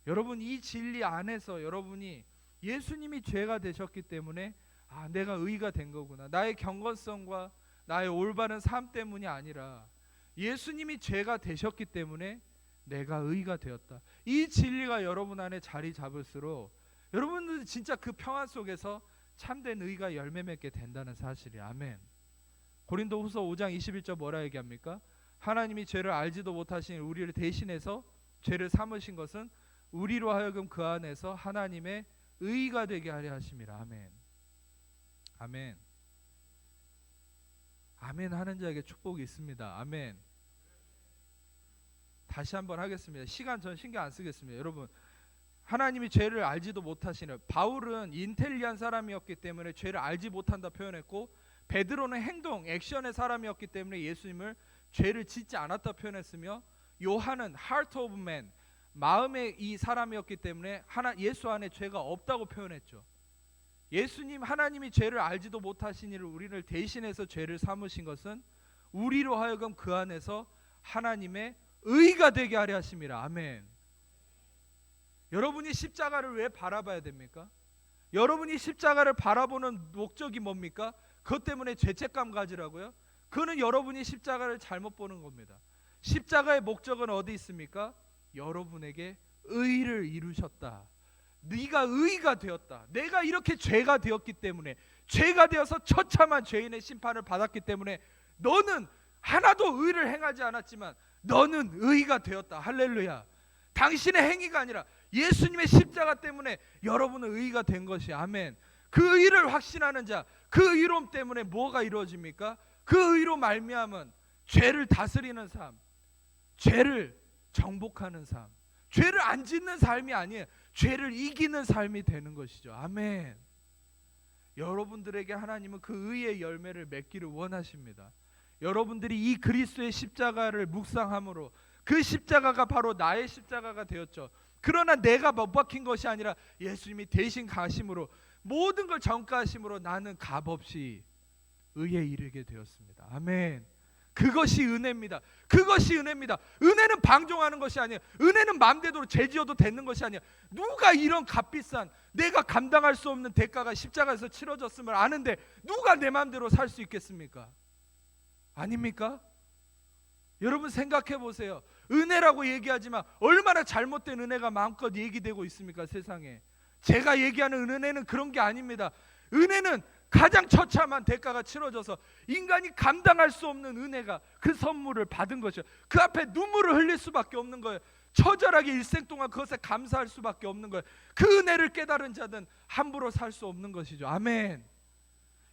여러분 이 진리 안에서 여러분이 예수님이 죄가 되셨기 때문에 내가 의가 된 거구나. 나의 경건성과 나의 올바른 삶 때문이 아니라 예수님이 죄가 되셨기 때문에 내가 의가 되었다. 이 진리가 여러분 안에 자리 잡을수록 여러분들 진짜 그 평안 속에서 참된 의가 열매 맺게 된다는 사실이에요. 아멘. 고린도후서 5장 21절 뭐라 얘기합니까? 하나님이 죄를 알지도 못하신 우리를 대신해서 죄를 삼으신 것은 우리로 하여금 그 안에서 하나님의 의가 되게 하려 하심이라. 아멘. 아멘. 아멘 하는 자에게 축복이 있습니다. 아멘. 다시 한번 하겠습니다. 시간 전 신경 안 쓰겠습니다. 여러분 하나님이 죄를 알지도 못하시는, 바울은 인텔리한 사람이었기 때문에 죄를 알지 못한다 표현했고, 베드로는 행동, 액션의 사람이었기 때문에 예수님을 죄를 짓지 않았다 표현했으며, 요한은 heart of man, 마음의 이 사람이었기 때문에 예수 안에 죄가 없다고 표현했죠. 예수님 하나님이 죄를 알지도 못하신 이를 우리를 대신해서 죄를 삼으신 것은 우리로 하여금 그 안에서 하나님의 의가 되게 하려 하심이라. 아멘. 여러분이 십자가를 왜 바라봐야 됩니까? 여러분이 십자가를 바라보는 목적이 뭡니까? 그것 때문에 죄책감 가지라고요? 그거는 여러분이 십자가를 잘못 보는 겁니다. 십자가의 목적은 어디 있습니까? 여러분에게 의를 이루셨다. 네가 의가 되었다. 내가 이렇게 죄가 되었기 때문에, 죄가 되어서 처참한 죄인의 심판을 받았기 때문에 너는 하나도 의를 행하지 않았지만 너는 의가 되었다. 할렐루야. 당신의 행위가 아니라 예수님의 십자가 때문에 여러분은 의가 된 것이. 아멘. 그 의를 확신하는 자, 그 의로움 때문에 뭐가 이루어집니까? 그 의로 말미암은 죄를 다스리는 삶, 죄를 정복하는 삶, 죄를 안 짓는 삶이 아니에요. 죄를 이기는 삶이 되는 것이죠. 아멘. 여러분들에게 하나님은 그 의의 열매를 맺기를 원하십니다. 여러분들이 이 그리스도의 십자가를 묵상함으로 그 십자가가 바로 나의 십자가가 되었죠. 그러나 내가 못 박힌 것이 아니라 예수님이 대신 가심으로, 모든 걸 전가하심으로 나는 값없이 의에 이르게 되었습니다. 아멘. 그것이 은혜입니다. 그것이 은혜입니다. 은혜는 방종하는 것이 아니에요. 은혜는 마음대로 죄지어도 되는 것이 아니에요. 누가 이런 값비싼, 내가 감당할 수 없는 대가가 십자가에서 치러졌음을 아는데 누가 내 마음대로 살 수 있겠습니까? 아닙니까? 여러분 생각해 보세요. 은혜라고 얘기하지만 얼마나 잘못된 은혜가 마음껏 얘기되고 있습니까? 세상에. 제가 얘기하는 은혜는 그런 게 아닙니다. 은혜는 가장 처참한 대가가 치러져서 인간이 감당할 수 없는 은혜가, 그 선물을 받은 것이죠. 그 앞에 눈물을 흘릴 수밖에 없는 거예요. 처절하게 일생 동안 그것에 감사할 수밖에 없는 거예요. 그 은혜를 깨달은 자는 함부로 살 수 없는 것이죠. 아멘.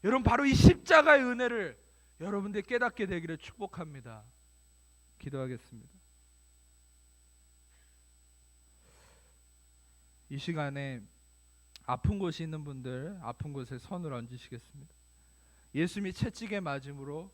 여러분 바로 이 십자가의 은혜를 여러분들 깨닫게 되기를 축복합니다. 기도하겠습니다. 이 시간에 아픈 곳이 있는 분들, 아픈 곳에 손을 얹으시겠습니다. 예수님이 채찍에 맞음으로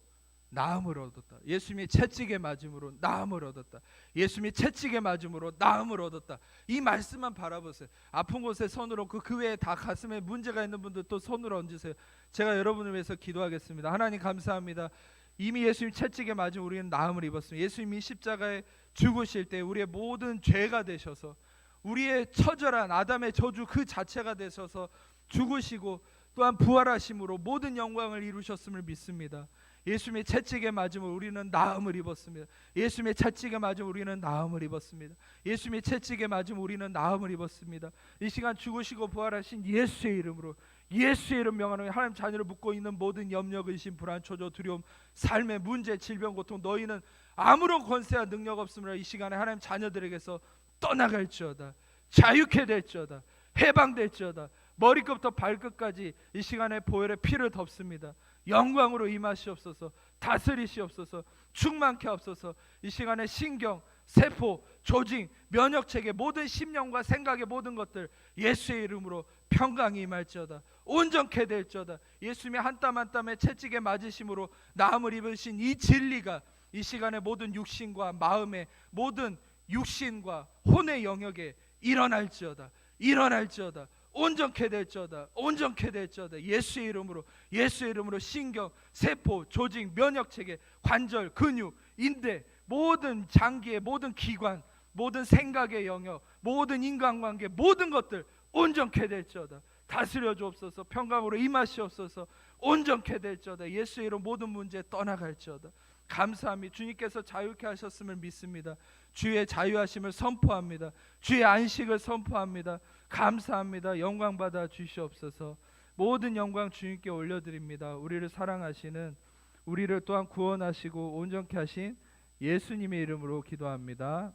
나음을 얻었다. 예수님이 채찍에 맞음으로 나음을 얻었다. 예수님이 채찍에 맞음으로 나음을 얻었다. 이 말씀만 바라보세요. 아픈 곳에 손을 얹고 그 외에 다 가슴에 문제가 있는 분들 또 손을 얹으세요. 제가 여러분을 위해서 기도하겠습니다. 하나님 감사합니다. 이미 예수님 채찍에 맞은 우리는 나음을 입었습니다. 예수님이 십자가에 죽으실 때 우리의 모든 죄가 되셔서, 우리의 처절한 아담의 저주 그 자체가 되셔서 죽으시고 또한 부활하심으로 모든 영광을 이루셨음을 믿습니다. 예수님의 채찍에 맞음을 우리는 나음을 입었습니다. 예수님의 채찍에 맞음 우리는 나음을 입었습니다. 예수님의 채찍에 맞음 우리는 나음을 입었습니다. 이 시간 죽으시고 부활하신 예수의 이름으로, 예수의 이름 명하노니 하나님 자녀를 묶고 있는 모든 염려, 의심, 불안, 초조, 두려움, 삶의 문제, 질병, 고통, 너희는 아무런 권세와 능력 없으므로 이 시간에 하나님 자녀들에게서 떠나갈지어다. 자유케 될지어다. 해방될지어다. 머리끝부터 발끝까지 이 시간에 보혈의 피를 덮습니다. 영광으로 임하시옵소서. 다스리시옵소서. 충만케 하옵소서. 이 시간에 신경, 세포, 조직, 면역체계, 모든 심령과 생각의 모든 것들 예수의 이름으로 평강이 임할지어다. 온전케 될지어다. 예수님의 한 땀 한 땀에 채찍에 맞으심으로 나음을 입으신 이 진리가 이 시간에 모든 육신과 마음의 모든 육신과 혼의 영역에 일어날지어다. 일어날지어다. 온전케 될지어다. 온전케 될지어다. 예수의 이름으로 신경, 세포, 조직, 면역체계, 관절, 근육, 인대, 모든 장기의 모든 기관, 모든 생각의 영역, 모든 인간관계, 모든 것들 온전케 될지어다. 다스려 주옵소서. 평강으로 임하시옵소서. 온전케 될지어다. 예수의 이름 모든 문제 떠나갈지어다. 감사합니다. 주님께서 자유케 하셨음을 믿습니다. 주의 자유하심을 선포합니다. 주의 안식을 선포합니다. 감사합니다. 영광 받아 주시옵소서. 모든 영광 주님께 올려드립니다. 우리를 사랑하시는, 우리를 또한 구원하시고 온전케 하신 예수님의 이름으로 기도합니다.